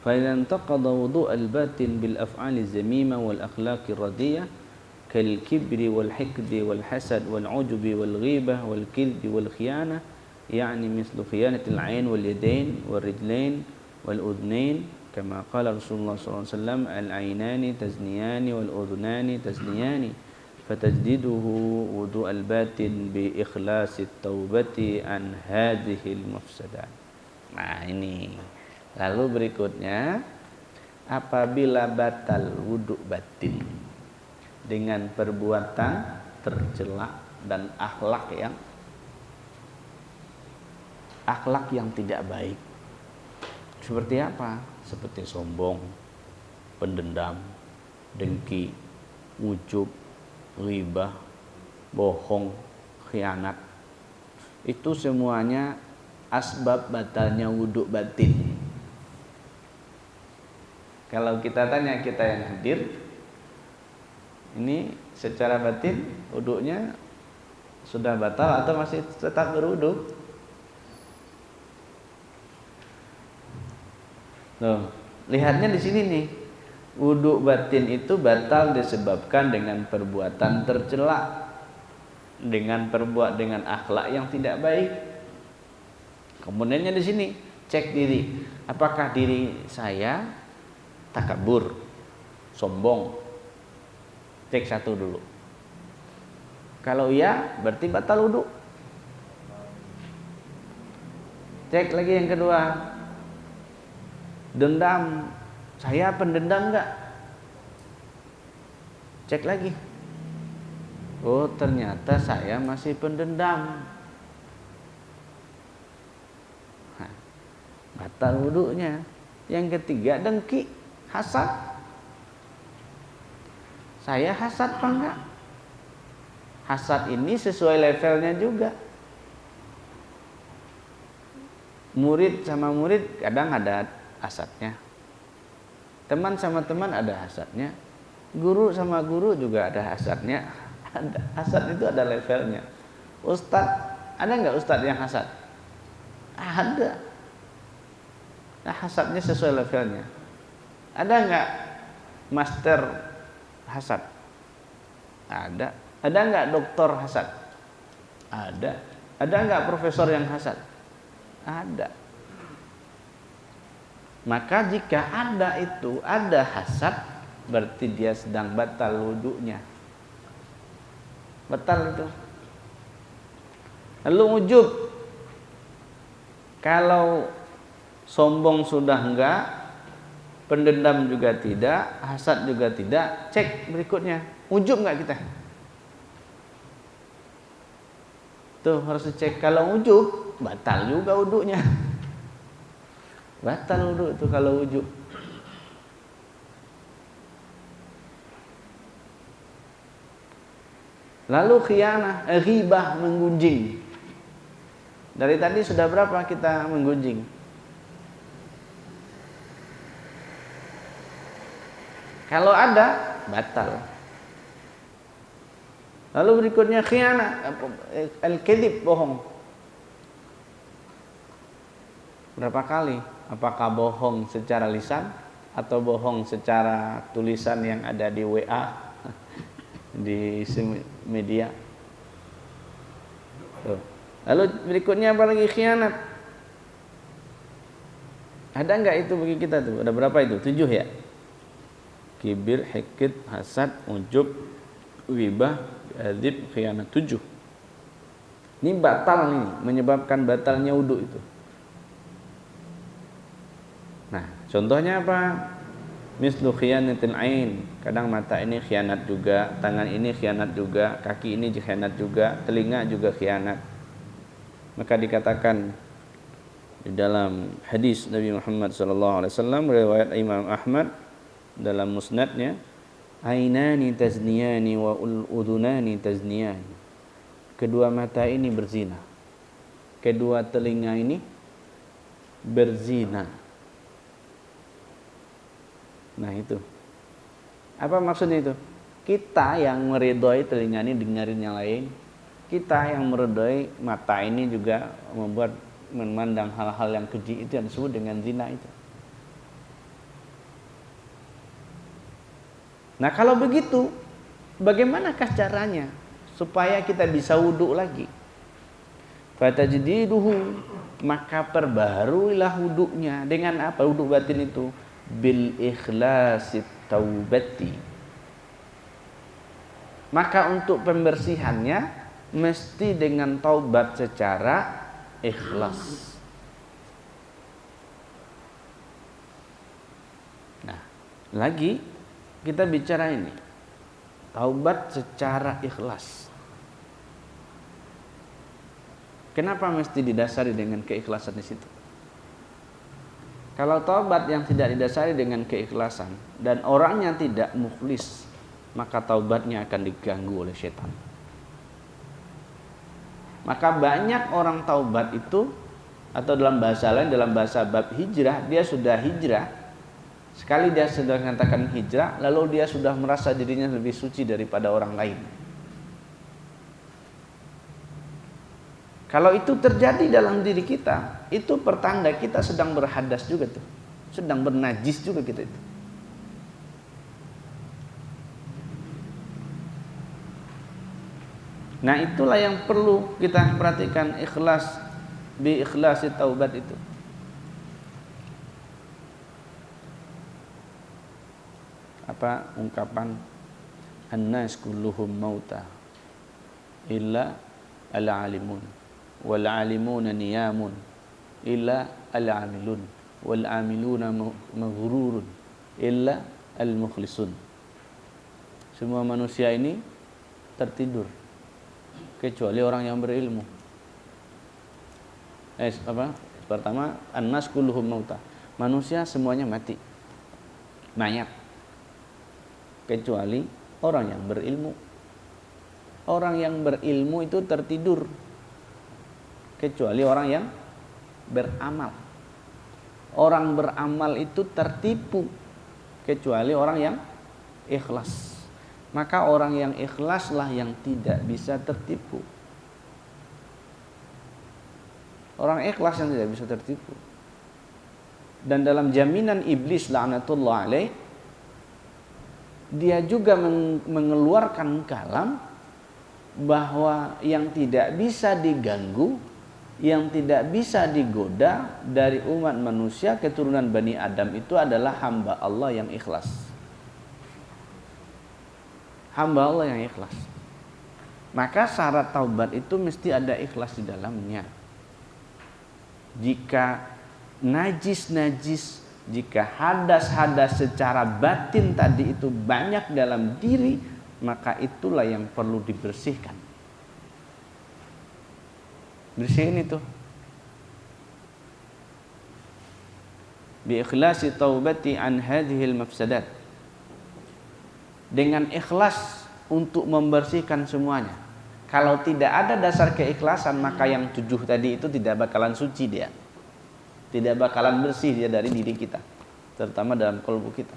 Speaker 1: Fa idza intaqada wudu' al-batin bil af'ali az-zamima wal akhlaqi radiyah kal kibri wal hikdi wal hasad wal ujubi wal ghibah wal kidbi wal khiyanah yani mislu khiyanatil 'ain wal yadain wal rijlain wal udhnain kama qala Rasulullah sallallahu alaihi wasallam al-'ainani tazniyani wal udhnani tazniyani fatajdiduhu wudu' al-batin bi ikhlasi at-taubati an hadhihi al-mafsadat. Nah ini. Lalu berikutnya apabila batal wudu' batin dengan perbuatan tercela dan akhlak yang tidak baik. Seperti apa? Seperti sombong, pendendam, dengki, ujub, ghibah, bohong, khianat. Itu semuanya asbab batalnya wudu batin. Kalau kita tanya kita yang hadir, ini secara batin wudunya sudah batal atau masih tetap berwudu? Tuh, lihatnya di sini nih. Wudu batin itu batal disebabkan dengan perbuatan tercela, dengan akhlak yang tidak baik. Kemudiannya di sini cek diri, apakah diri saya takabur, sombong? Cek satu dulu. Kalau iya, berarti batal wudu. Cek lagi yang kedua. Dendam, saya pendendam enggak? Cek lagi. Oh, ternyata saya masih pendendam. Nah, batal wudunya. Yang ketiga dengki, hasad. Saya hasad apa enggak? Hasad ini sesuai levelnya juga. Murid sama murid kadang ada hasadnya. Teman sama teman ada hasadnya. Guru sama guru juga ada hasadnya. Hasad itu ada levelnya. Ustadz, ada enggak ustadz yang hasad? Ada. Nah, hasadnya sesuai levelnya. Ada enggak master hasad? Ada. Ada nggak dokter hasad? Ada. Ada nggak profesor yang hasad? Ada. Maka jika ada hasad, berarti dia sedang batal wudunya. Batal itu. Lalu ujub. Kalau sombong sudah enggak, pendendam juga tidak, hasad juga tidak, cek berikutnya. Ujub enggak kita? Tuh harus dicek. Kalau ujub, batal juga wudunya. Batal wudu itu kalau ujub. Lalu khianah, ghibah, menggunjing. Dari tadi sudah berapa kita menggunjing? Kalau ada, batal. Lalu berikutnya khianah, al-kadhib, bohong. Berapa kali? Apakah bohong secara lisan atau bohong secara tulisan yang ada di WA, di media? Tuh. Lalu berikutnya apa lagi? Khianat. Ada enggak itu bagi kita tuh? Ada berapa itu? 7 ya? Kibir, hikid, hasad, ujub, ghibah, adzib, khianat. 7. Ini batal nih, menyebabkan batalnya wudu itu. Nah, contohnya apa? Mislu khiyanatil ain. Kadang mata ini khianat juga, tangan ini khianat juga, kaki ini khianat juga, telinga juga khianat. Maka dikatakan di dalam hadis Nabi Muhammad SAW, riwayat Imam Ahmad dalam musnadnya, ainani tazniyani wa udhunani tazniyani. Kedua mata ini berzina, kedua telinga ini berzina. Nah itu, apa maksudnya itu? Kita yang meridhoi telinga ini dengerin yang lain, kita yang meridhoi mata ini juga membuat memandang hal-hal yang keji, itu yang disebut dengan zina itu. Nah kalau begitu, bagaimanakah caranya supaya kita bisa wudu lagi? Fatajdiduhu, maka perbaharuilah wudunya dengan apa? Wudu batin itu bil ikhlasit taubati. Maka untuk pembersihannya mesti dengan taubat secara ikhlas. Nah, lagi kita bicara ini taubat secara ikhlas. Kenapa mesti didasari dengan keikhlasan di situ? Kalau taubat yang tidak didasari dengan keikhlasan dan orangnya tidak mukhlis, maka taubatnya akan diganggu oleh setan. Maka banyak orang taubat itu, atau dalam bahasa lain, dalam bahasa bab hijrah, dia sudah hijrah. Sekali dia sudah mengatakan hijrah, lalu dia sudah merasa dirinya lebih suci daripada orang lain. Kalau itu terjadi dalam diri kita, itu pertanda kita sedang berhadas juga tuh, sedang bernajis juga kita itu. Nah itulah yang perlu kita perhatikan, ikhlas, bi ikhlasi taubat itu. Apa ungkapan annas kulluhum mauta illa al-alimun wal alimuna niyamun illa al-amilun wal amiluna maghrurun illa al-mukhlisun. Semua manusia ini tertidur kecuali orang yang berilmu. Pertama, annas kulluhum mauta. Manusia semuanya mati, mayat, kecuali orang yang berilmu. Orang yang berilmu itu tertidur, kecuali orang yang beramal. Orang beramal itu tertipu, kecuali orang yang ikhlas. Maka orang yang ikhlaslah yang tidak bisa tertipu. Orang ikhlas yang tidak bisa tertipu. Dan dalam jaminan iblis laknatullah alaih, dia juga mengeluarkan kalam bahwa yang tidak bisa diganggu, yang tidak bisa digoda dari umat manusia keturunan Bani Adam itu adalah hamba Allah yang ikhlas. Hamba Allah yang ikhlas. Maka syarat taubat itu mesti ada ikhlas di dalamnya. Jika najis-najis, jika hadas-hadas secara batin tadi itu banyak dalam diri, maka itulah yang perlu dibersihkan. Bersihin itu. Bi ikhlasi taubati an hadhil mafsadat. Dengan ikhlas untuk membersihkan semuanya. Kalau tidak ada dasar keikhlasan, maka yang 7 tadi itu tidak bakalan suci dia. Tidak bakalan bersih dia dari diri kita, terutama dalam kalbu kita.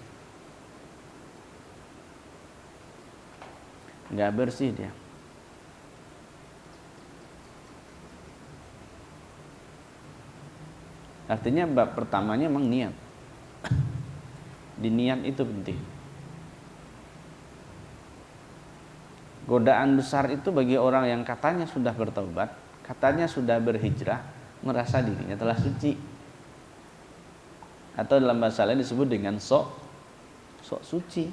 Speaker 1: Nggak bersih dia. Artinya bab pertamanya memang niat. Di niat itu penting. Godaan besar itu bagi orang yang katanya sudah bertaubat, katanya sudah berhijrah, merasa dirinya telah suci. Atau dalam bahasa lain disebut dengan sok suci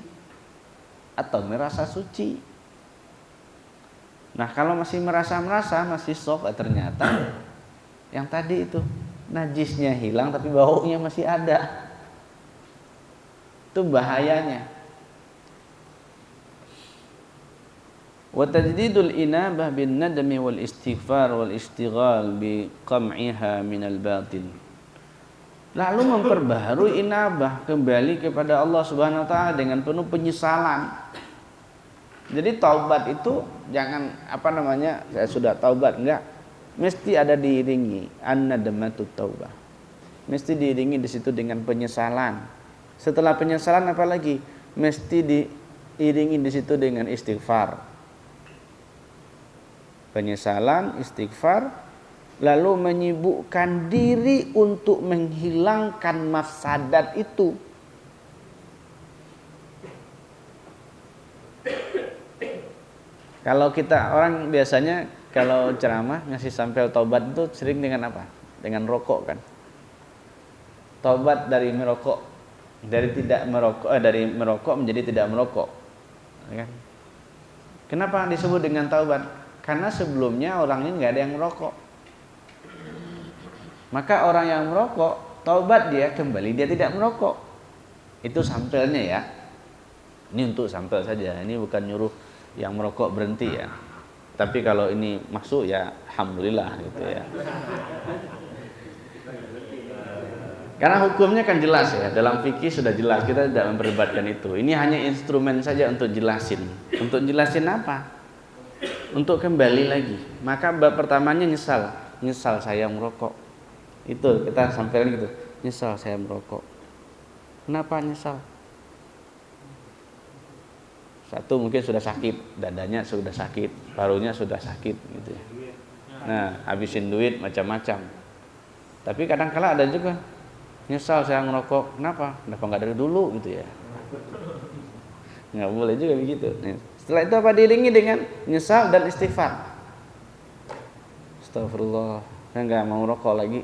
Speaker 1: atau merasa suci. Nah, kalau masih merasa masih sok, ternyata yang tadi itu najisnya hilang tapi baunya masih ada. Itu bahayanya. Wa tajdidul inabah bin nadmi wal istighfar wal istighal bi qam'iha minal batil. Lalu memperbaharui inabah, kembali kepada Allah Subhanahu wa taala dengan penuh penyesalan. Jadi taubat itu jangan saya sudah taubat, enggak. Mesti ada diiringi an-nadamatut taubah. Mesti diiringi di situ dengan penyesalan. Setelah penyesalan apa lagi? Mesti diiringi di situ dengan istighfar. Penyesalan, istighfar, lalu menyibukkan diri untuk menghilangkan mafsadat itu. Kalau kita orang biasanya kalau ceramah ngasih sampel taubat itu sering dengan apa? Dengan rokok kan. Taubat dari merokok, dari merokok menjadi tidak merokok. Kan? Kenapa disebut dengan taubat? Karena sebelumnya orang ini nggak ada yang merokok. Maka orang yang merokok, taubat dia kembali dia tidak merokok. Itu sampelnya ya. Ini untuk sampel saja. Ini bukan nyuruh yang merokok berhenti ya. Tapi kalau ini masuk ya alhamdulillah gitu ya. Karena hukumnya kan jelas ya. Dalam fikih sudah jelas, kita tidak memperdebatkan itu. Ini hanya instrumen saja untuk jelasin. Untuk jelasin apa? Untuk kembali lagi. Maka bab pertamanya nyesal. Nyesal saya merokok. Itu kita sampaikan gitu. Nyesal saya merokok. Kenapa nyesal? Satu, mungkin sudah sakit, dadanya sudah sakit, parunya sudah sakit gitu ya. Nah, habisin duit macam-macam. Tapi kadang-kala ada juga nyesal saya ngerokok. Kenapa? Kenapa nggak dari dulu gitu ya? Nggak boleh juga begitu. Setelah itu apa, diiringi dengan nyesal dan istighfar. Astagfirullah, saya nggak mau rokok lagi.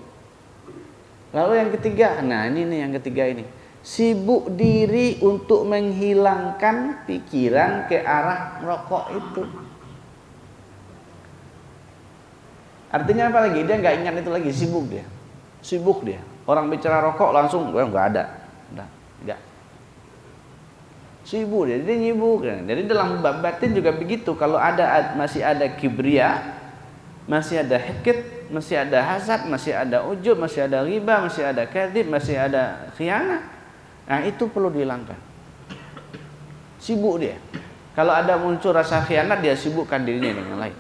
Speaker 1: Lalu yang ketiga, nah ini nih yang ketiga ini, sibuk diri untuk menghilangkan pikiran ke arah merokok itu. Artinya apa lagi? Dia nggak ingat itu lagi, sibuk dia. Orang bicara rokok langsung, nggak ada, nggak. Sibuk dia nyibuk. Jadi dalam bab batin juga begitu. Kalau masih ada kibria, masih ada hikit, masih ada hasad, masih ada ujub, masih ada riba, masih ada kadzib, masih ada khianat. Nah, itu perlu dihilangkan. Sibuk dia. Kalau ada muncul rasa khianat, dia sibukkan dirinya dengan lain.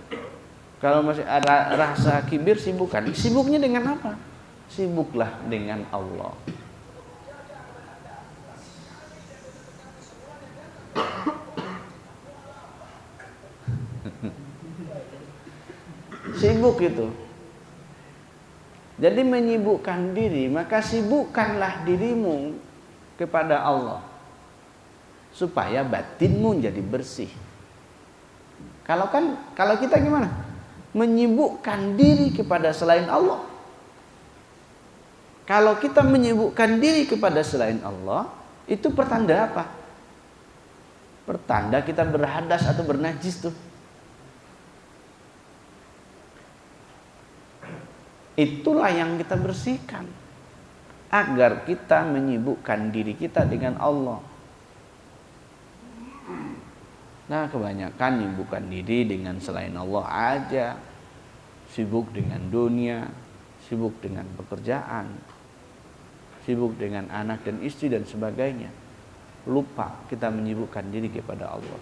Speaker 1: Kalau masih ada rasa kibir, sibukkan. Sibuknya dengan apa? Sibuklah dengan Allah. Sibuk itu. Jadi menyibukkan diri, maka sibukkanlah dirimu kepada Allah. supaya batinmu jadi bersih. Kalau kita gimana? Menyibukkan diri kepada selain Allah. Kalau kita menyibukkan diri kepada selain Allah, itu pertanda apa? Pertanda kita berhadas atau bernajis tuh. Itulah yang kita bersihkan agar kita menyibukkan diri kita dengan Allah. Nah, kebanyakan menyibukkan diri dengan selain Allah aja. Sibuk dengan dunia, sibuk dengan pekerjaan, sibuk dengan anak dan istri dan sebagainya. Lupa kita menyibukkan diri kepada Allah.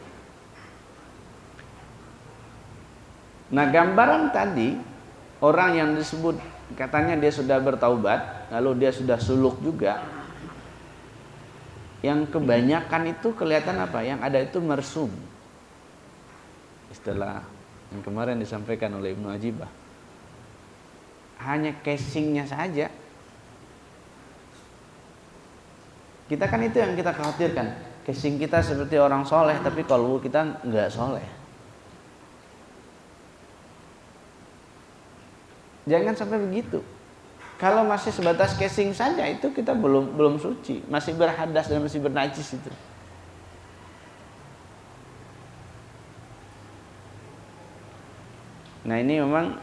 Speaker 1: Nah, gambaran tadi orang yang disebut katanya dia sudah bertaubat, lalu dia sudah suluk juga. Yang kebanyakan itu kelihatan apa? Yang ada itu mersum. Istilah yang kemarin disampaikan oleh Ibnu Ajibah. Hanya casingnya saja. Kita kan itu yang kita khawatirkan. Casing kita seperti orang soleh, tapi kalbu kita nggak soleh. Jangan sampai begitu. Kalau masih sebatas casing saja itu kita belum suci, masih berhadas dan masih bernajis itu. Nah, ini memang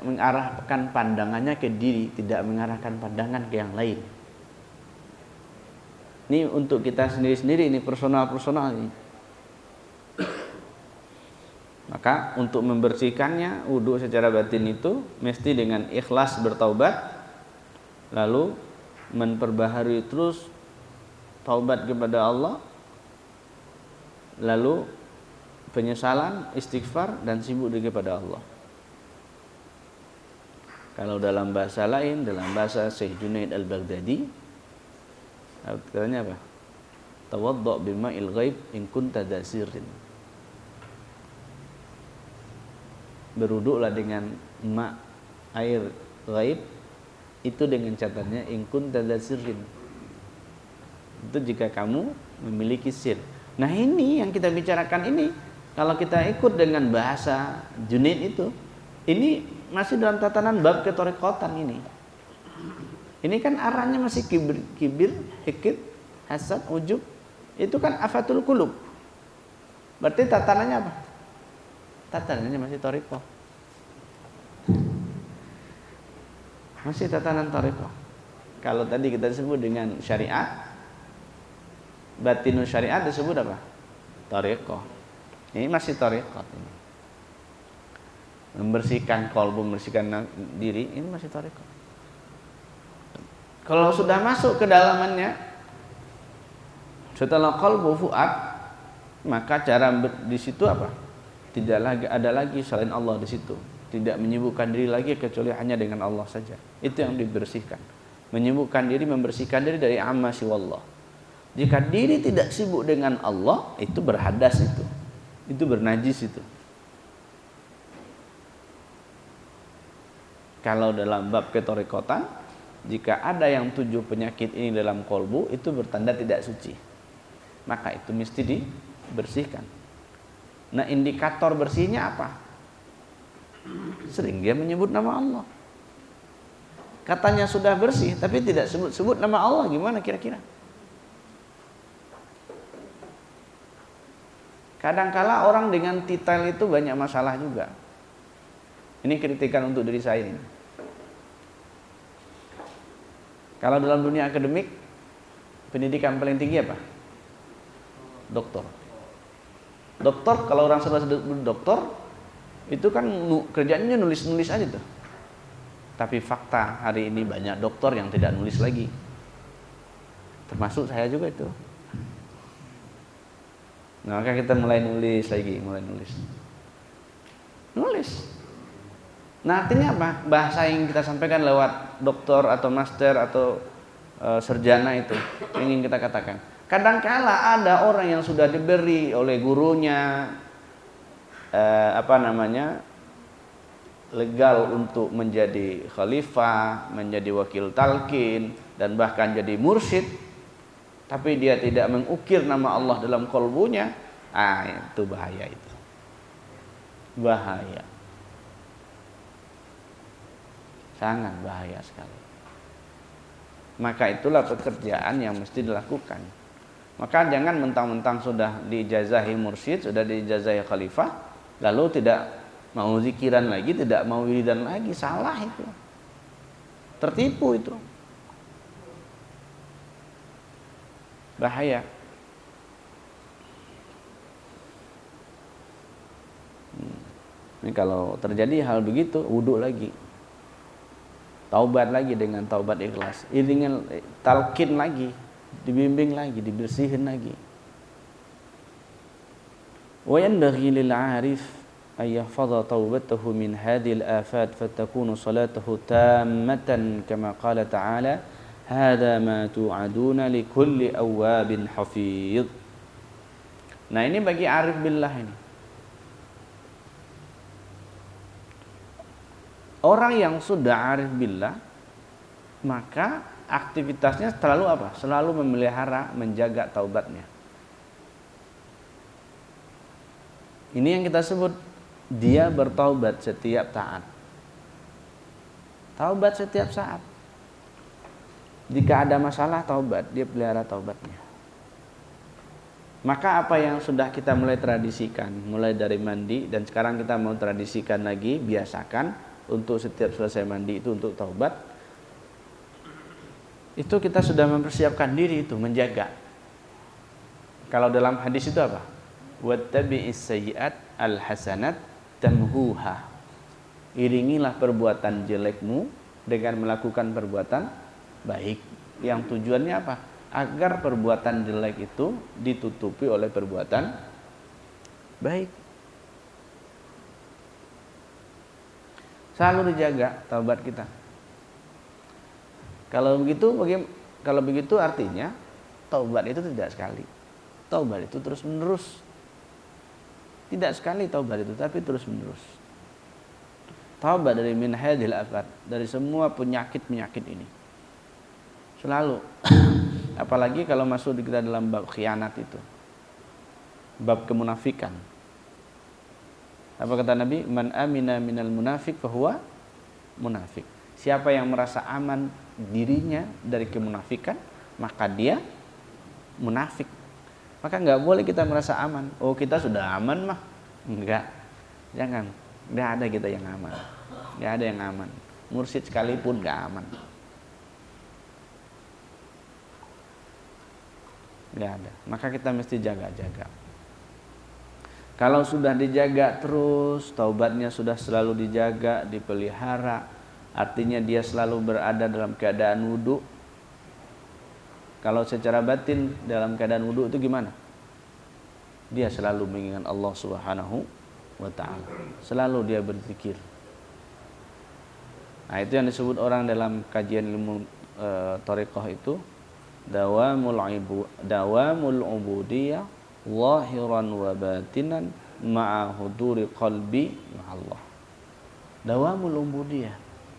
Speaker 1: mengarahkan pandangannya ke diri, tidak mengarahkan pandangan ke yang lain. Ini untuk kita sendiri-sendiri, ini personal ini. Maka untuk membersihkannya wudu secara batin itu mesti dengan ikhlas bertaubat, lalu memperbaharui terus taubat kepada Allah, lalu penyesalan, istighfar dan sibuk kepada Allah. Kalau dalam bahasa lain, dalam bahasa Syekh Junaid Al-Baghdadi, katanya apa? Tawaddu' bima'il ghaib in kunta dasirin. Berwuduklah dengan air ghaib itu dengan catatannya in kunta dasirin. Itu jika kamu memiliki sir. Nah, ini yang kita bicarakan ini, kalau kita ikut dengan bahasa Junaid itu, ini masih dalam tatanan bab ketorekotan ini. Ini kan arahnya masih kibir, hikid, hasad, ujub. Itu kan afatul qulub. Berarti tatanannya apa? Tatanannya masih toriko. Masih tatanan toriko. Kalau tadi kita sebut dengan syariat, batinus syariat disebut apa? Toriko. Ini masih toriko. Membersihkan kolbu, membersihkan diri, ini masih toriko. Kalau sudah masuk ke dalamannya, setelah kolbu fuad, maka cara di situ apa? Tidak lagi ada lagi selain Allah di situ. Tidak menyibukkan diri lagi kecuali hanya dengan Allah saja. Itu yang dibersihkan. Menyibukkan diri, membersihkan diri dari amma siwallah. Jika diri tidak sibuk dengan Allah, itu berhadas itu. Itu bernajis itu. Kalau dalam bab ketorekotan, jika ada yang 7 penyakit ini dalam kolbu, itu bertanda tidak suci. Maka itu mesti dibersihkan. Nah, indikator bersihnya apa? Sering dia menyebut nama Allah. Katanya sudah bersih, tapi tidak sebut nama Allah. Gimana kira-kira? Kadangkala orang dengan titel itu banyak masalah juga. Ini kritikan untuk diri saya ini. Kalau dalam dunia akademik, pendidikan paling tinggi apa? Doktor. Doktor, kalau orang sudah doktor, itu kan kerjanya nulis-nulis aja tuh. Tapi fakta hari ini banyak doktor yang tidak nulis lagi. Termasuk saya juga itu. Nah, maka kita mulai nulis lagi, Nulis. Nah, artinya apa? Bahasa yang kita sampaikan lewat doktor atau master atau sarjana itu ingin kita katakan. Kadangkala ada orang yang sudah diberi oleh gurunya legal untuk menjadi khalifah, menjadi wakil talqin dan bahkan jadi mursyid, tapi dia tidak mengukir nama Allah dalam kalbunya, itu bahaya itu. Bahaya. Sangat bahaya sekali. Maka itulah pekerjaan yang mesti dilakukan. Maka jangan mentang-mentang sudah diijazahi mursyid, sudah diijazahi khalifah, lalu tidak mau zikiran lagi, tidak mau wiridan lagi. Salah itu. Tertipu itu. Bahaya. Ini kalau terjadi hal begitu, wudu lagi. Taubat lagi dengan taubat ikhlas. Dengan talqin lagi. Dibimbing lagi, dibersihin lagi. Wa yanbaghi lil 'arif ay yahfaza taubatahu min hadhihi al-afat fatakunu salatuhu tammatan kama qala ta'ala hadza ma tu'aduna likulli awwabin hafidh. Nah, ini bagi arif billah ini. Orang yang sudah arif billah, maka aktivitasnya selalu apa? Selalu memelihara, menjaga taubatnya. Ini yang kita sebut dia bertaubat setiap saat. Taubat setiap saat. Jika ada masalah taubat, dia pelihara taubatnya. Maka apa yang sudah kita mulai tradisikan, mulai dari mandi, dan sekarang kita mau tradisikan lagi, biasakan untuk setiap selesai mandi itu untuk taubat. Itu kita sudah mempersiapkan diri itu, menjaga. Kalau dalam hadis itu apa? Wattabi'is sayyi'at al-hasanat tamhuha. Iringilah perbuatan jelekmu dengan melakukan perbuatan baik. Yang tujuannya apa? Agar perbuatan jelek itu ditutupi oleh perbuatan baik. Selalu dijaga taubat kita. Kalau begitu artinya taubat itu tidak sekali. Taubat itu terus menerus. Tidak sekali taubat itu, tapi terus menerus. Taubat dari min hadhil afat, dari semua penyakit-penyakit ini. Selalu. Apalagi kalau masuk kita dalam bab khianat itu. Bab kemunafikan. Apa kata Nabi? Man amina minal munafik fahuwa munafik. Siapa yang merasa aman dirinya dari kemunafikan, maka dia munafik. Maka nggak boleh kita merasa aman. Oh, kita sudah aman mah. Enggak. Jangan. Nggak ada kita yang aman. Nggak ada yang aman. Mursyid sekalipun nggak aman. Nggak ada. Maka kita mesti jaga-jaga. Kalau sudah dijaga terus, taubatnya sudah selalu dijaga, dipelihara, artinya dia selalu berada dalam keadaan wudu. Kalau secara batin dalam keadaan wudu itu gimana? Dia selalu mengingat Allah Subhanahu wa ta'ala. Selalu dia berzikir. Nah, itu yang disebut orang dalam kajian ilmu thariqah itu dawamul ubudiyah zahiran wa batinan ma'a huduri qalbi ma'allah. Dawamul ubudiyah,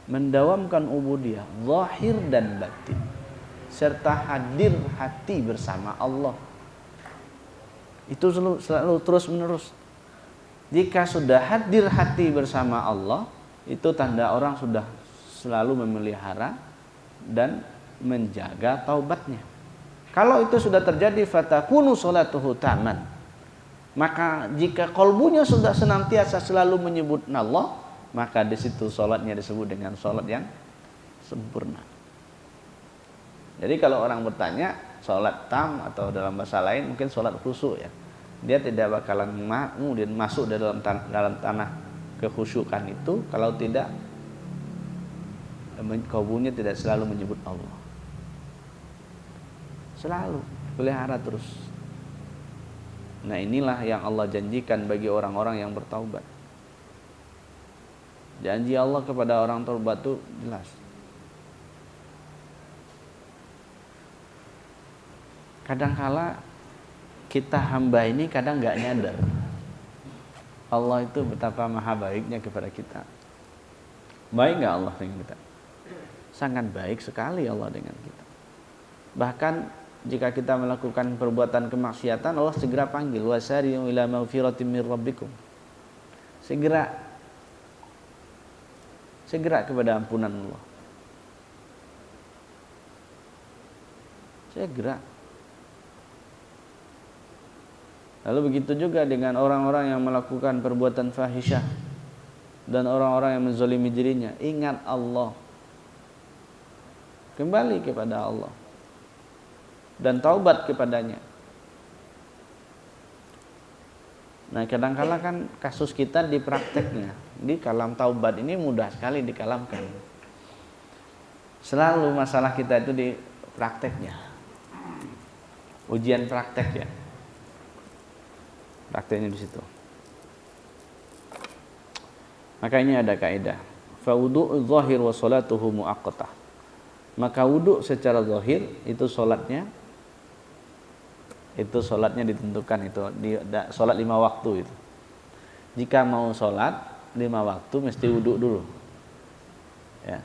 Speaker 1: mendawamkan ubudiyah zahir dan batin, serta hadir hati bersama Allah. Itu selalu terus menerus. Jika sudah hadir hati bersama Allah, itu tanda orang sudah selalu memelihara dan menjaga taubatnya. Kalau itu sudah terjadi, fatakunu sholatuhu taman. Maka jika kolbunya sudah senantiasa selalu menyebut Allah, maka di situ sholatnya disebut dengan sholat yang sempurna. Jadi kalau orang bertanya sholat tam atau dalam bahasa lain mungkin sholat khusyuk ya, dia tidak bakalan kemudian masuk dalam tanah kekhusyukan itu kalau tidak kolbunya tidak selalu menyebut Allah. Selalu pelihara terus. Nah, inilah yang Allah janjikan bagi orang-orang yang bertaubat. Janji Allah kepada orang taubat itu jelas. Kadangkala kita hamba ini kadang nggak nyadar Allah itu betapa maha baiknya kepada kita. Baik nggak Allah dengan kita? Sangat baik sekali Allah dengan kita. Bahkan jika kita melakukan perbuatan kemaksiatan, Allah segera panggil, wasari'u ila maghfiratin mir rabbikum. Segera kepada ampunan Allah. Segera. Lalu begitu juga dengan orang-orang yang melakukan perbuatan fahisyah dan orang-orang yang menzalimi dirinya. Ingat Allah. Kembali kepada Allah dan taubat kepadanya. Nah, kadang-kala kan kasus kita di prakteknya, di kalam taubat ini mudah sekali dikalamkan. Selalu masalah kita itu di prakteknya. Ujian praktek ya. Prakteknya di situ. Maka ini ada kaidah. Fa wudu'u zahir wa salatuhu muaqqatah. Maka wudu secara zahir itu solatnya ditentukan, itu solat 5 waktu itu. Jika mau solat 5 waktu mesti wudu dulu. Ya.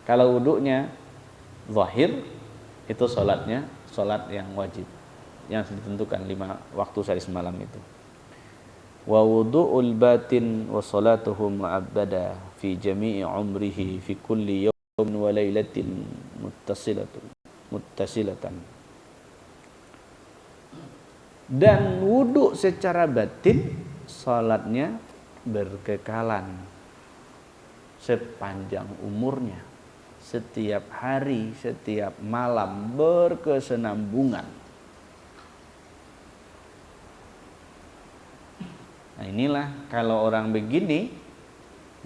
Speaker 1: Kalau wudunya zahir itu solatnya solat yang wajib yang ditentukan 5 waktu sehari semalam itu. Wa wudu'ul batin wa salatuhu mu'abbada fi jami'i umrihi fi kulli yawmin wa lailatin muttasilatan. Dan wudu secara batin salatnya berkekalan sepanjang umurnya, setiap hari, setiap malam berkesinambungan. Nah, inilah kalau orang begini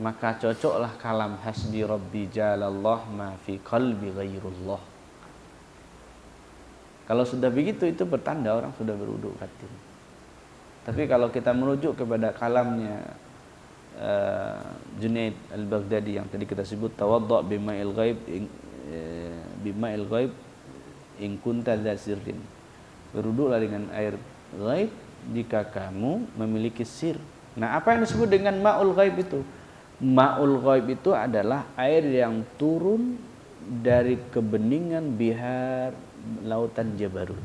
Speaker 1: maka cocoklah kalam hasbi rabbi jalallah ma fi qalbi ghairullah. Kalau sudah begitu itu bertanda orang sudah berwudu batin. Tapi kalau kita merujuk kepada kalamnya Junaid al-Baghdadi yang tadi kita sebut, tawadda bima'il ghaib in kunta dza sirrin. Berwudulah dengan air ghaib jika kamu memiliki sir. Nah, apa yang disebut dengan ma'ul ghaib itu? Ma'ul ghaib itu adalah air yang turun dari kebeningan bihar lautan Jabarut.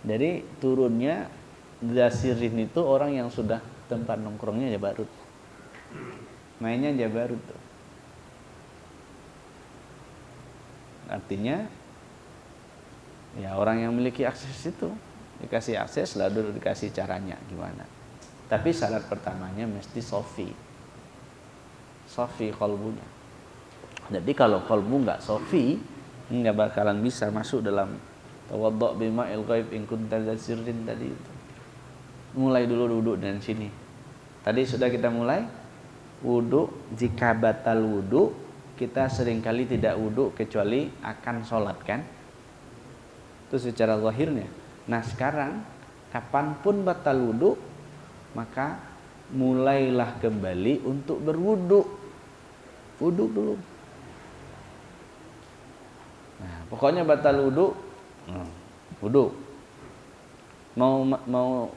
Speaker 1: Jadi turunnya Zasirin itu orang yang sudah tempat nongkrongnya Jabarut, mainnya Jabarut tuh. Artinya ya orang yang memiliki akses itu dikasih akses, lalu dikasih caranya gimana. Tapi syarat pertamanya mesti sofi qalbunya. Jadi kalau qalbu nggak sofi, nggak bakalan bisa masuk dalam tawaddu bima'il ghaib in kunta dzasirrin tadi itu. Mulai dulu duduk dari sini. Tadi sudah kita mulai wudu. Jika batal wudu, kita seringkali tidak wudu kecuali akan sholat kan? Itu secara zahirnya. Nah, sekarang kapanpun batal wudu, maka mulailah kembali untuk berwudu. Wudu dulu. Nah, pokoknya batal wudu, wudu. Mau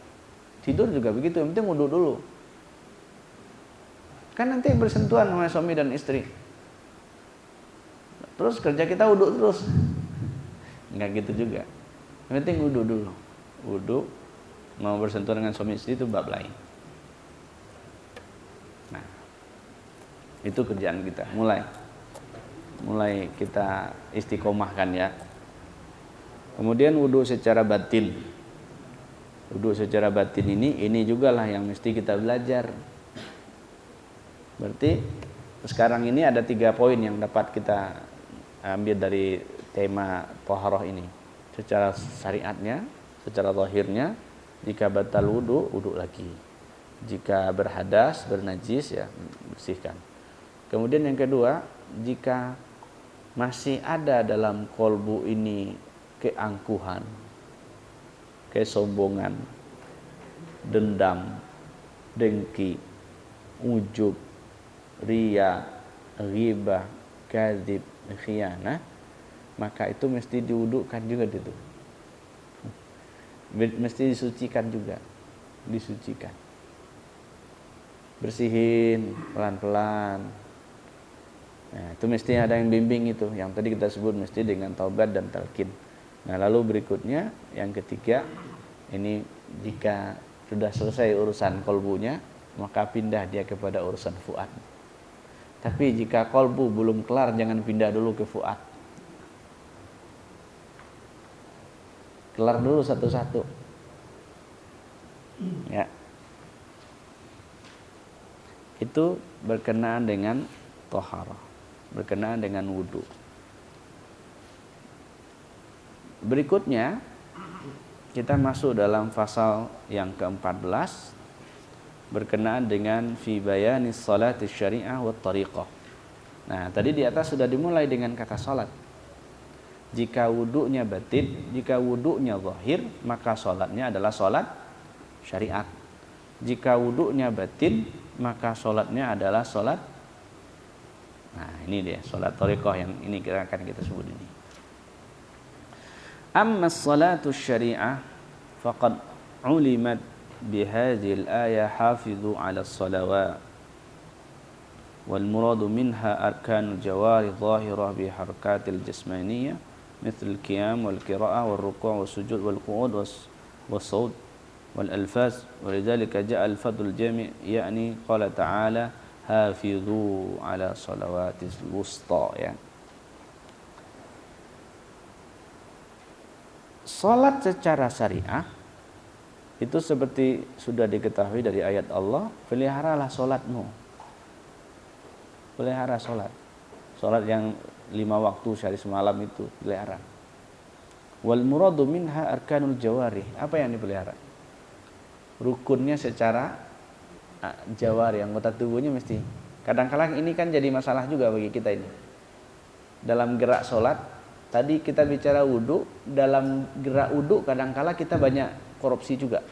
Speaker 1: tidur juga begitu, yang penting wudu dulu. Kan nanti bersentuhan sama suami dan istri. Terus kerja kita wudu terus. Enggak gitu juga. Yang penting wudu dulu. Wudu, mau bersentuhan dengan suami istri itu bab lain. Nah, itu kerjaan kita. Mulai kita istiqomahkan ya. Kemudian wudu secara batin. Wudu secara batin ini juga lah yang mesti kita belajar. Berarti sekarang ini ada 3 poin yang dapat kita ambil dari tema taharah ini. Secara syariatnya, secara zahirnya, jika batal wudu, wudu lagi. Jika berhadas, bernajis ya bersihkan. Kemudian yang kedua, jika masih ada dalam kolbu ini keangkuhan, kesombongan, dendam, dengki, ujub, riya, ghibah, kadzib, khianah, maka itu mesti diwudukan juga itu. Mesti disucikan juga. Disucikan. Bersihin pelan-pelan. Nah, itu mesti ada yang bimbing itu. Yang tadi kita sebut mesti dengan taubat dan talqin. Nah, lalu berikutnya yang ketiga, ini jika sudah selesai urusan kolbunya, maka pindah dia kepada urusan fuad. Tapi jika kolbu belum kelar, jangan pindah dulu ke fuad. Kelar dulu satu-satu. Ya. Itu berkenaan dengan thaharah, berkenaan dengan wudu. Berikutnya kita masuk dalam pasal yang ke-14 berkenaan dengan fi bayanis salati syariah wa tariqah. Nah, tadi di atas sudah dimulai dengan kata salat. Jika wudunya batin, jika wudunya zahir, maka salatnya adalah salat syariat. Jika wudunya batin, maka salatnya adalah salat. Nah, ini dia salat tariqah yang ini akan kita sebut ini. Amma as-salatu syariah faqad ulimat bihadhihi al-ayah hafizu 'ala as-salawat wal muradu minha arkanul jawari dhahirah bi harakatil jismaniyah mithl al-qiyam wal qira'ah wal ruku' was sujud wal qu'ud was sawt wal alfaz walidhalika ja'a al-fadl jami' yakni qala ta'ala hafizu 'ala salawatis wusta ya. Salat secara syariah itu seperti sudah diketahui dari ayat Allah, peliharalah salatmu. Pelihara salat. Salat yang 5 waktu sehari semalam itu pelihara. Wal muradu minha arkanul jawarih. Apa yang dipelihara? Rukunnya secara jawarih, anggota tubuhnya mesti. Kadang-kadang ini kan jadi masalah juga bagi kita ini. Dalam gerak salat, tadi kita bicara wudu, dalam gerak wudu kadang-kala kita banyak korupsi juga.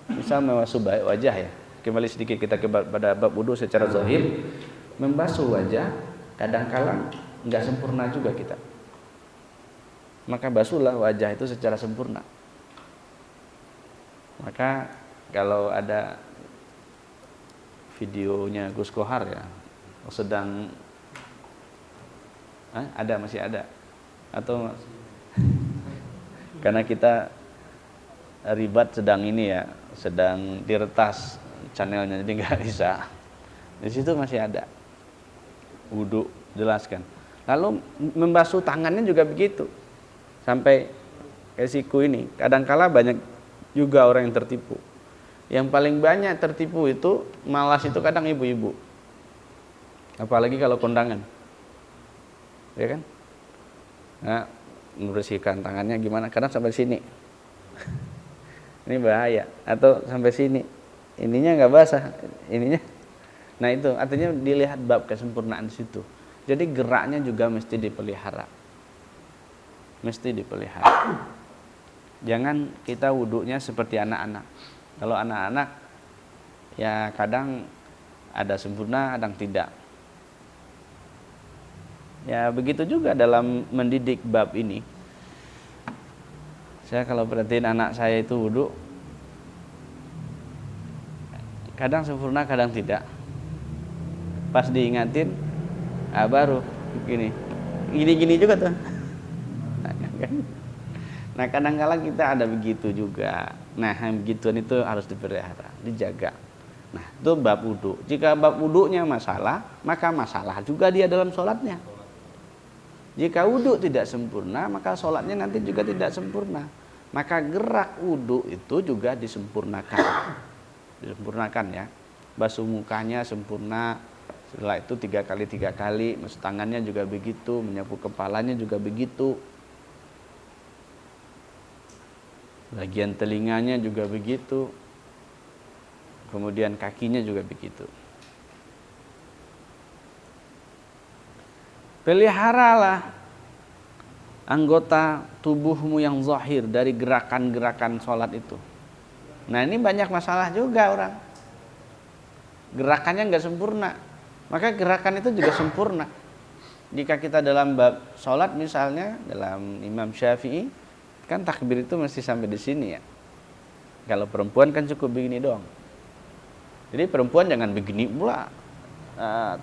Speaker 1: Misal membasuh wajah ya. Kembali sedikit kita kepada bab wudu secara zahir, membasuh wajah kadang-kala enggak sempurna juga kita. Maka basuhlah wajah itu secara sempurna. Maka kalau ada videonya Gus Kohar ya, sedang ada, masih ada, atau karena kita ribat sedang ini ya, sedang diretas channelnya, jadi nggak bisa. Di situ masih ada wudu, jelaskan. Lalu membasuh tangannya juga begitu, sampai ke siku ini. Kadangkala banyak juga orang yang tertipu. Yang paling banyak tertipu itu malas itu kadang ibu-ibu, apalagi kalau kondangan. Ya kan? Nah, membersihkan tangannya gimana? Kadang sampai sini. Ini bahaya. Atau sampai sini. Ininya nggak basah, ininya. Nah, itu artinya dilihat bab kesempurnaan di situ. Jadi geraknya juga mesti dipelihara. Mesti dipelihara. Jangan kita wudunya seperti anak-anak. Kalau anak-anak ya kadang ada sempurna, kadang tidak. Ya begitu juga dalam mendidik bab ini. Saya kalau perhatiin anak saya itu wudu, kadang sempurna, kadang tidak. Pas diingatin, baru gini juga tuh. Nah kadang-kala kita ada begitu juga. Nah begituan itu harus dipelihara, dijaga. Nah itu bab wudu. Jika bab wudunya masalah, maka masalah juga dia dalam sholatnya. Jika wudu tidak sempurna, maka sholatnya nanti juga tidak sempurna. Maka gerak wudu itu juga disempurnakan. Disempurnakan ya. Basuh mukanya sempurna. Setelah itu 3 kali. Basuh tangannya juga begitu. Menyapu kepalanya juga begitu. Bagian telinganya juga begitu. Kemudian kakinya juga begitu. Peliharalah anggota tubuhmu yang zahir dari gerakan-gerakan sholat itu. Nah ini banyak masalah juga orang. Gerakannya nggak sempurna. Maka gerakan itu juga sempurna. Jika kita dalam bab sholat misalnya, dalam Imam Syafi'i, kan takbir itu mesti sampai di sini ya. Kalau perempuan kan cukup begini doang. Jadi perempuan jangan begini pula.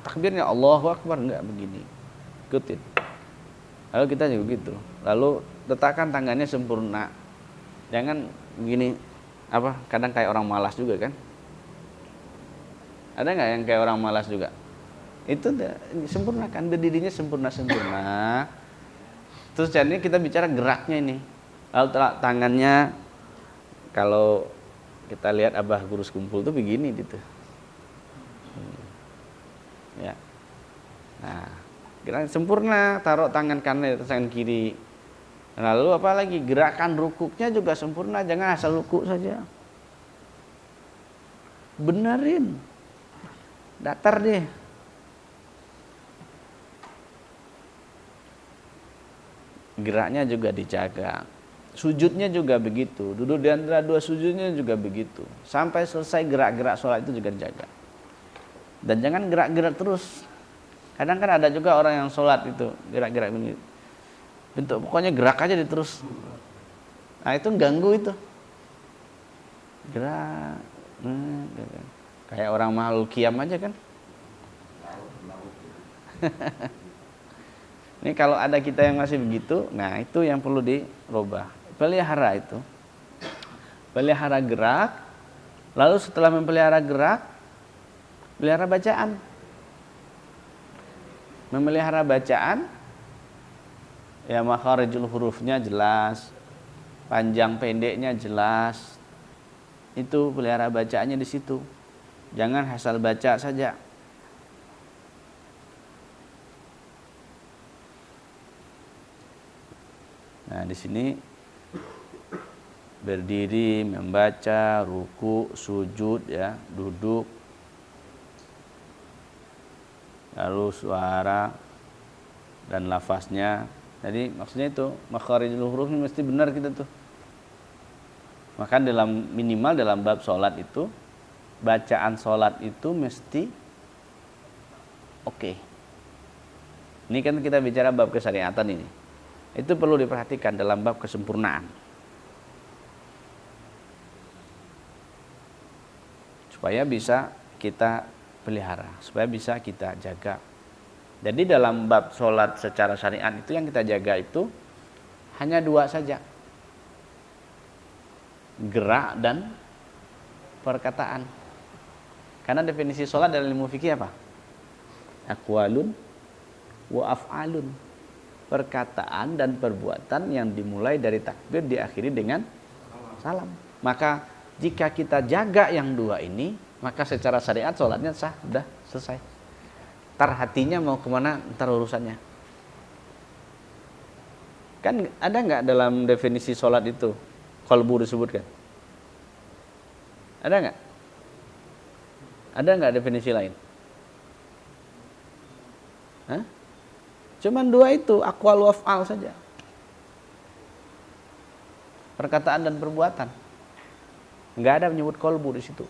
Speaker 1: takbirnya Allahu Akbar, enggak begini. Ikutin. Lalu kita juga gitu. Lalu letakkan tangannya sempurna. Jangan begini, kadang kayak orang malas juga kan. Ada nggak yang kayak orang malas juga? Itu sempurnakan, berdirinya sempurna. Terus jadi kita bicara geraknya ini. Lalu tangannya, kalau kita lihat Abah Gurus Kumpul tuh begini gitu. Ya. Nah, gerak sempurna, taruh tangan kanan di atas tangan kiri. Lalu apalagi gerakan rukuknya juga sempurna, jangan asal rukuk saja. Benerin. Datar deh. Geraknya juga dijaga. Sujudnya juga begitu. Duduk di antara dua sujudnya juga begitu. Sampai selesai gerak-gerak sholat itu juga dijaga. Dan jangan gerak-gerak terus. Kadang kan ada juga orang yang sholat itu gerak-gerak begini. Bentuk pokoknya gerak aja terus. Nah itu ganggu itu. Gerak. Kayak orang makhluk kiam aja kan. Ini kalau ada kita yang masih begitu, nah itu yang perlu dirubah. Pelihara itu. Pelihara gerak. Lalu setelah memelihara gerak, pelihara bacaan. Memelihara bacaan, ya makharijul hurufnya jelas, panjang pendeknya jelas. Itu pelihara bacaannya di situ. Jangan asal baca saja. Nah, di sini berdiri, membaca, ruku, sujud ya, duduk. Lalu suara dan lafaznya. Jadi maksudnya itu makharijul huruf ini mesti benar kita tuh. Maka minimal dalam bab sholat itu, bacaan sholat itu mesti oke. Ini kan kita bicara bab kesyariatan ini. Itu perlu diperhatikan dalam bab kesempurnaan. Supaya bisa kita pelihara, supaya bisa kita jaga. Jadi dalam bab sholat secara syariat itu yang kita jaga itu hanya dua saja. Gerak dan perkataan. Karena definisi sholat dalam ilmu fikih apa? Aqwalun wa af'alun. Perkataan dan perbuatan yang dimulai dari takbir diakhiri dengan salam. Maka jika kita jaga yang dua ini, maka secara syariat sholatnya sah, sudah selesai. Ntar hatinya mau kemana, ntar urusannya. Kan ada nggak dalam definisi sholat itu qalbu disebutkan? Ada nggak? Ada nggak definisi lain? Hah? Cuman dua itu, aqwal wa af'al saja. Perkataan dan perbuatan. Nggak ada menyebut qalbu di situ.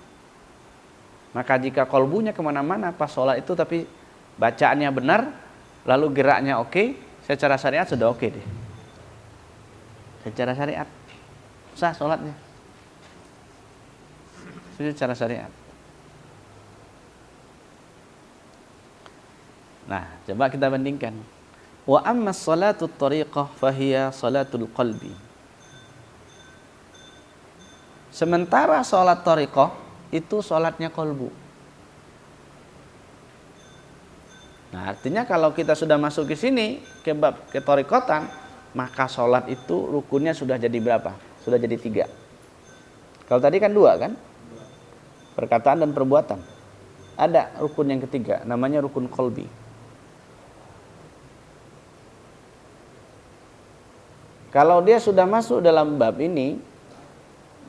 Speaker 1: Maka jika qalbunya kemana-mana pas sholat itu tapi bacaannya benar, lalu geraknya oke, secara syariat sudah oke deh. Secara syariat sah sholatnya. Secara syariat. Nah, coba kita bandingkan. Wa amma salatul tariqah fahiya salatul qalbi. Sementara salat tariqah itu salatnya qalbu. Nah, artinya kalau kita sudah masuk ke sini ke bab ketariqatan, maka salat itu rukunnya sudah jadi berapa? Sudah jadi 3. Kalau tadi kan 2 kan? Perkataan dan perbuatan. Ada rukun yang ketiga, namanya rukun qalbi. Kalau dia sudah masuk dalam bab ini,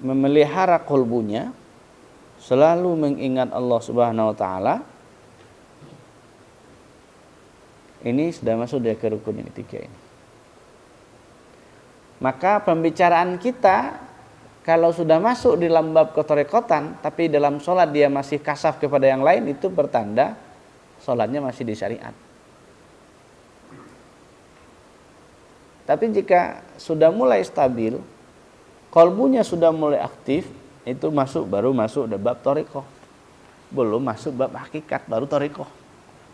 Speaker 1: memelihara qalbunya, selalu mengingat Allah Subhanahu wa taala, ini sudah masuk dia ke rukun yang ketiga ini. Maka pembicaraan kita kalau sudah masuk di dalam bab ketariqatan, tapi dalam sholat dia masih kasaf kepada yang lain, itu bertanda sholatnya masih di syariat. Tapi jika sudah mulai stabil, qalbunya sudah mulai aktif, itu baru masuk bab thariqah. Belum masuk bab hakikat, baru thariqah.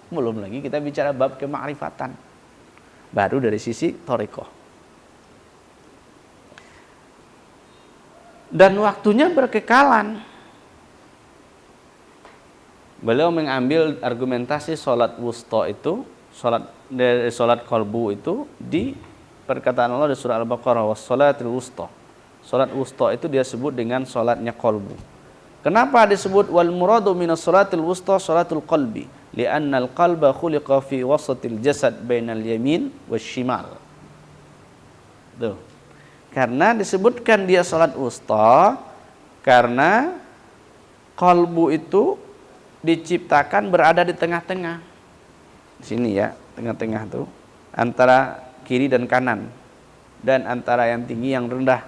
Speaker 1: Belum lagi kita bicara bab kemakrifatan. Baru dari sisi thariqah. Dan waktunya berkekalan. Beliau mengambil argumentasi sholat wusta itu, sholat qalbu itu di perkataan Allah di surah Al-Baqarah, wassalatil wusta. Sholat wusta itu dia sebut dengan sholatnya qalbu. Kenapa disebut wal muradu minas sholatil wusta sholatul qalbi? Li'annal qalba khuliqa fi wasatil jasad bainal yamin wasyimal. Tuh. Karena disebutkan dia sholat wusta karena qalbu itu diciptakan berada di tengah-tengah. Di sini ya, tengah-tengah tuh antara kiri dan kanan dan antara yang tinggi yang rendah.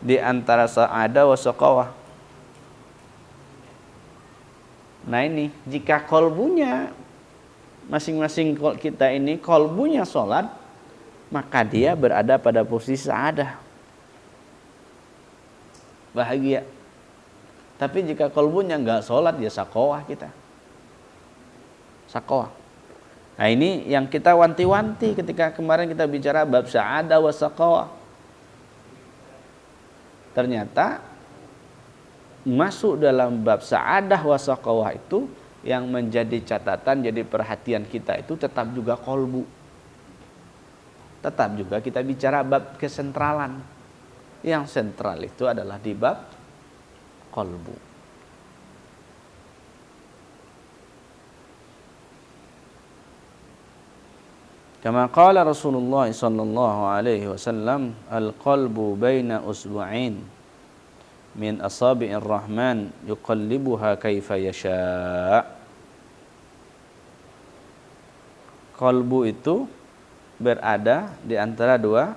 Speaker 1: Di antara sa'ada wa saqawah. Nah ini, jika kolbunya masing-masing kita ini kolbunya sholat, maka dia berada pada posisi sa'adah, bahagia. Tapi jika kolbunya enggak sholat, ya saqawah kita, saqawah. Nah ini yang kita wanti-wanti ketika kemarin kita bicara bab sa'adah wa saqawah. Ternyata masuk dalam bab sa'adah wa saqawah itu yang menjadi catatan, jadi perhatian kita itu tetap juga kolbu. Tetap juga kita bicara bab kesentralan. Yang sentral itu adalah di bab kolbu. Kama qala Rasulullah sallallahu alaihi wasallam, al-qalbu baina usbu'ain min asabi'ir rahman yuqallibuha kaifa yasha'. Qalbu itu berada di antara dua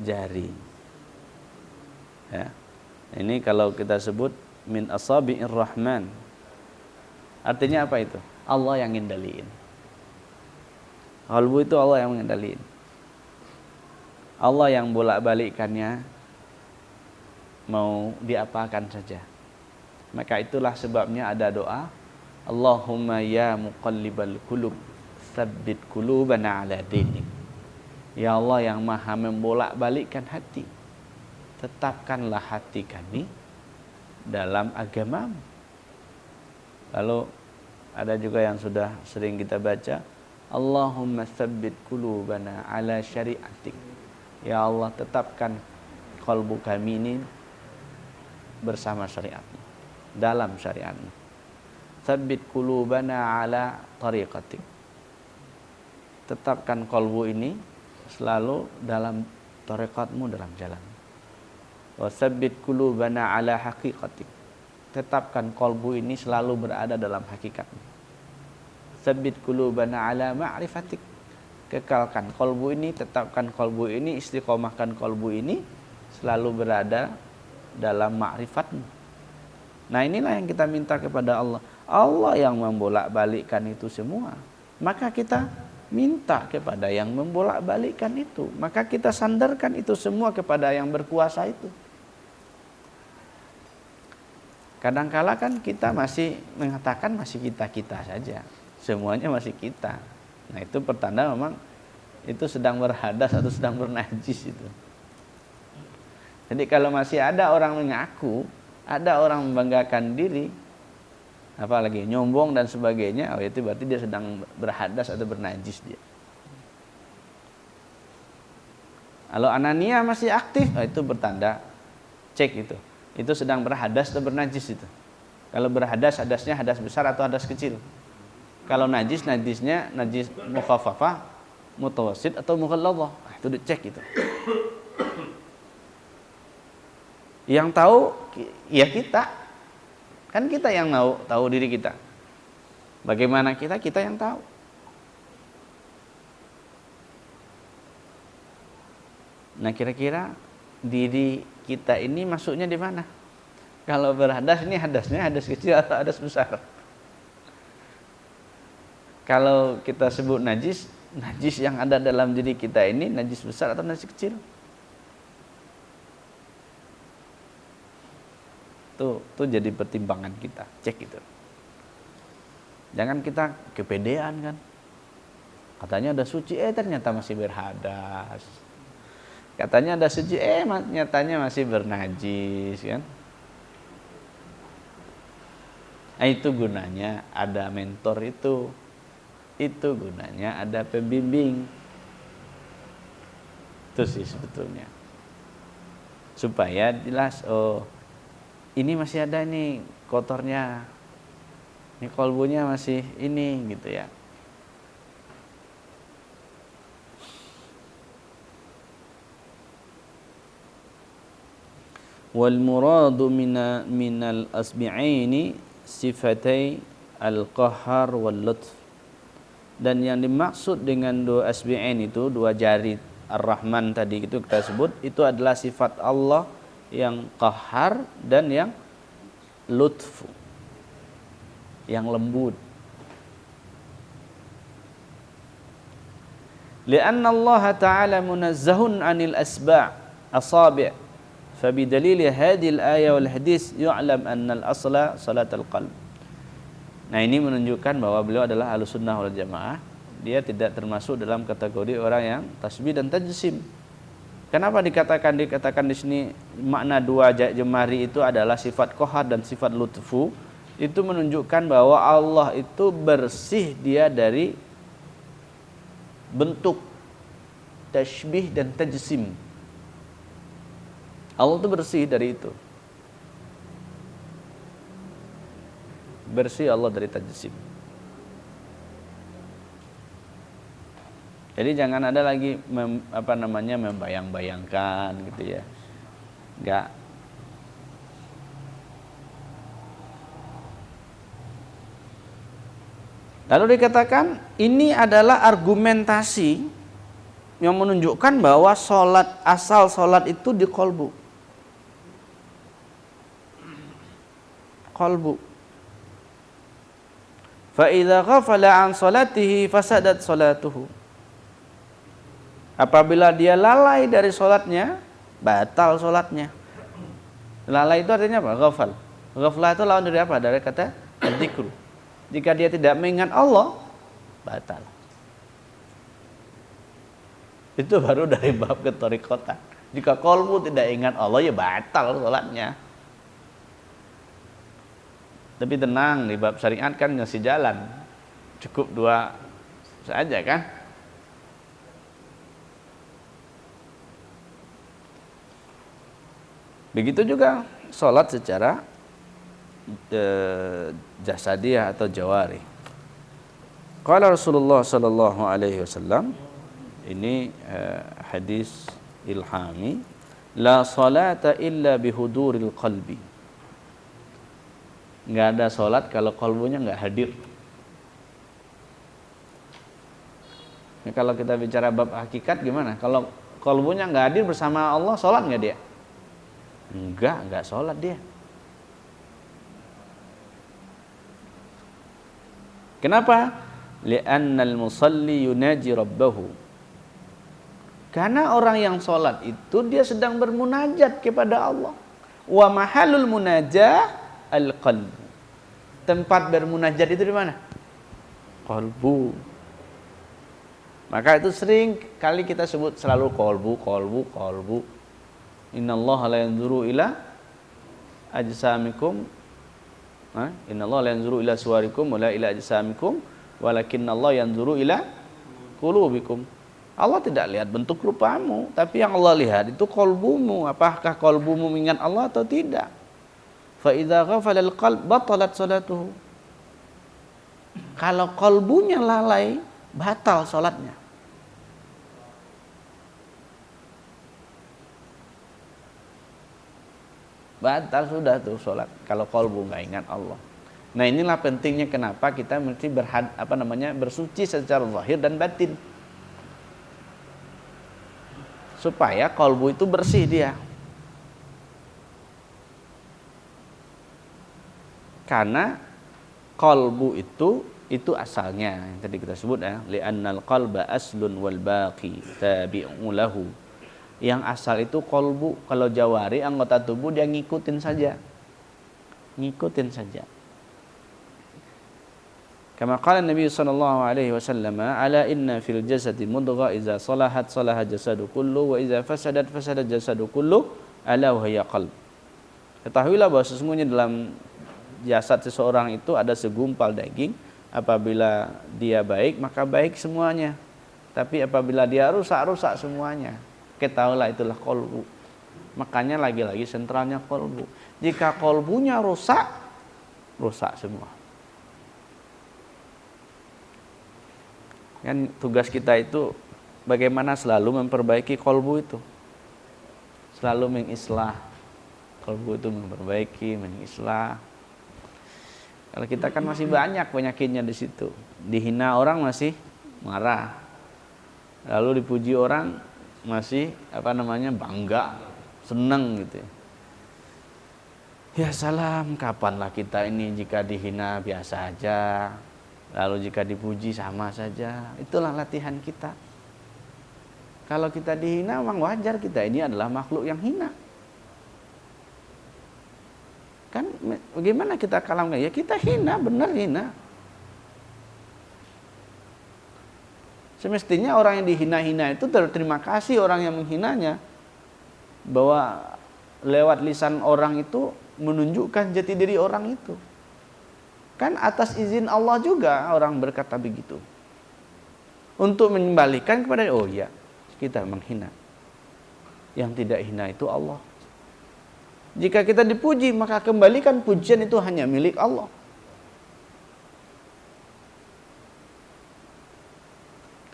Speaker 1: jari. Ya. Ini kalau kita sebut min asabi'ir rahman. Artinya apa itu? Allah yang ngendaliin. Qalbu itu Allah yang mengendalikan. Allah yang bolak-balikkannya mau diapakan saja. Maka itulah sebabnya ada doa, Allahumma ya muqallibal qulub, tsabbit qulubana ala dinik. Ya Allah yang maha membolak-balikkan hati, tetapkanlah hati kami dalam agamamu. Lalu ada juga yang sudah sering kita baca, Allahumma tsabbit qulubana ala syari'atik. Ya Allah tetapkan kalbu kami ini bersama syariatmu, dalam syariatmu. Tsabbit qulubana ala tariqatik. Tetapkan kalbu ini selalu dalam tariqatmu, dalam jalan. Wa tsabbit qulubana ala haqiqatik. Tetapkan kalbu ini selalu berada dalam hakikatmu. Tsabbit qulubana ala ma'rifatik. Kekalkan kalbu ini, tetapkan kalbu ini, istiqomahkan kalbu ini selalu berada dalam ma'rifatmu. Nah inilah yang kita minta kepada Allah. Allah yang membolak-balikkan itu semua. Maka kita minta kepada yang membolak-balikkan itu. Maka kita sandarkan itu semua kepada yang berkuasa itu. Kadangkala kan kita masih mengatakan masih kita-kita saja. Semuanya masih kita. Nah itu pertanda memang itu sedang berhadas atau sedang bernajis itu. Jadi kalau masih ada orang mengaku, ada orang membanggakan diri, apalagi nyombong dan sebagainya, oh itu berarti dia sedang berhadas atau bernajis dia. Kalau Anania masih aktif, oh itu bertanda cek itu. Itu sedang berhadas atau bernajis itu. Kalau berhadas, hadasnya hadas besar atau hadas kecil. Kalau najis, najisnya najis mukhaffafah, mutawassit atau mughalladhah. Itu dicek itu. Yang tahu ya kita. Kan kita yang tahu diri kita. Bagaimana kita yang tahu. Nah, kira-kira diri kita ini masuknya di mana? Kalau berhadas ini hadasnya hadas kecil atau hadas besar? Kalau kita sebut najis, najis yang ada dalam diri kita ini najis besar atau najis kecil? Tuh jadi pertimbangan kita, cek itu. Jangan kita kepedean kan. Katanya ada suci, ternyata masih berhadas. Katanya ada suci, nyatanya masih bernajis kan. Nah, itu gunanya ada mentor itu. Itu gunanya ada pembimbing. Itu sih sebetulnya. Supaya jelas, oh ini masih ada nih kotornya. Ini kolbunya masih ini gitu ya. Wal muradu minal asbi'aini sifatai al-qahar wal lutf. Dan yang dimaksud dengan dua asbi'ain itu, dua jari ar-Rahman tadi itu kita sebut, itu adalah sifat Allah yang qahar dan yang lutf, yang lembut. Lianna Allah Ta'ala munazzahun anil asabi' فبدليل هذه الآية والحديث يعلم أن الأصل صلاة القلب. Nah, ini menunjukkan bahwa beliau adalah Ahlussunnah wal Jamaah. Dia tidak termasuk dalam kategori orang yang tasbih dan tajsim. Kenapa dikatakan di sini makna dua jemari itu adalah sifat qahar dan sifat lutfu? Itu menunjukkan bahwa Allah itu bersih dia dari bentuk tasbih dan tajsim. Allah itu bersih dari itu. Bersih Allah dari tajsim. Jadi jangan ada lagi membayang-bayangkan gitu ya. Enggak. Lalu dikatakan ini adalah argumentasi yang menunjukkan bahwa asal solat itu di kolbu. Fa idza ghafala an salatihi fasadat salatuhu. Apabila dia lalai dari salatnya, batal salatnya. Lalai itu artinya apa? Ghafal. Ghaflah itu lawan dari apa? Dari kata dzikr. Jika dia tidak mengingat Allah, batal. Itu baru dari bab ketorikotan. Jika kolbu tidak ingat Allah, ya batal salatnya. Tapi tenang, di bab syariat kan ngasih jalan. Cukup dua saja kan. Begitu juga sholat secara jasadiyah atau jawari. Qala Rasulullah sallallahu alaihi wasallam, ini hadis ilhami, la salata illa bihuduril qalbi. Nggak ada sholat kalau kolbunya nggak hadir. Nah, kalau kita bicara bab hakikat gimana? Kalau kolbunya nggak hadir bersama Allah, sholat nggak dia? Nggak sholat dia. Kenapa? Li'annal musalli yunaji rabbahu. Karena orang yang sholat itu dia sedang bermunajat kepada Allah. Wa mahalul munajah al-qalb. Tempat bermunajat itu di mana? Qalbu. Maka itu sering kali kita sebut selalu qalbu. Innallaha la yanzuru ila ajsamikum. Innallaha la yanzuru ila suwarikum wa la ila ajsamikum, walakinnallaha yanzuru ila qulubikum. Allah tidak lihat bentuk rupamu, tapi yang Allah lihat itu qalbumu. Apakah qalbumu mengingat Allah atau tidak? Fa idza ghafala al-qalb batalat salatuhu. Kalau qalbunya lalai, batal salatnya. Batal sudah tuh salat kalau qalbu enggak ingat Allah. Nah, inilah pentingnya kenapa kita mesti bersuci secara zahir dan batin. Supaya qalbu itu bersih dia. Karena qalbu itu asalnya yang tadi kita sebut ya, li'annal qalba aslun wal baqi tabi'u lahu. Yang asal itu qalbu, kalau jawari anggota tubuh dia ngikutin saja. Kama qala Nabi sallallahu alaihi wasallam, "Ala inna fil jasadi mudghah idza salahat salaha jasadu kullu wa idza fasadat fasada jasadu kullu, ala wa hiya qalb." Ketahuilah bahwa sesungguhnya dalam jasad seseorang itu ada segumpal daging, apabila dia baik maka baik semuanya. Tapi apabila dia rusak, rusak semuanya. Ketahuilah itulah qalbu. Makanya lagi-lagi sentralnya qalbu. Jika qalbunya rusak, rusak semua. Kan tugas kita itu bagaimana selalu memperbaiki qalbu itu. Selalu mengislah. Qalbu itu memperbaiki, mengislah. Kalau kita kan masih banyak penyakitnya di situ. Dihina orang masih marah. Lalu dipuji orang masih bangga, senang gitu. Ya salam, kapanlah kita ini jika dihina biasa aja. Lalu jika dipuji sama saja. Itulah latihan kita. Kalau kita dihina memang wajar, kita ini adalah makhluk yang hina. Kan bagaimana kita kalamkan? Ya kita hina, benar hina. Semestinya orang yang dihina-hina itu terima kasih orang yang menghinanya. Bahwa lewat lisan orang itu menunjukkan jati diri orang itu. Kan atas izin Allah juga orang berkata begitu. Untuk mengembalikan kepada, oh ya, kita menghina. Yang tidak hina itu Allah. Jika kita dipuji, maka kembalikan pujian itu hanya milik Allah.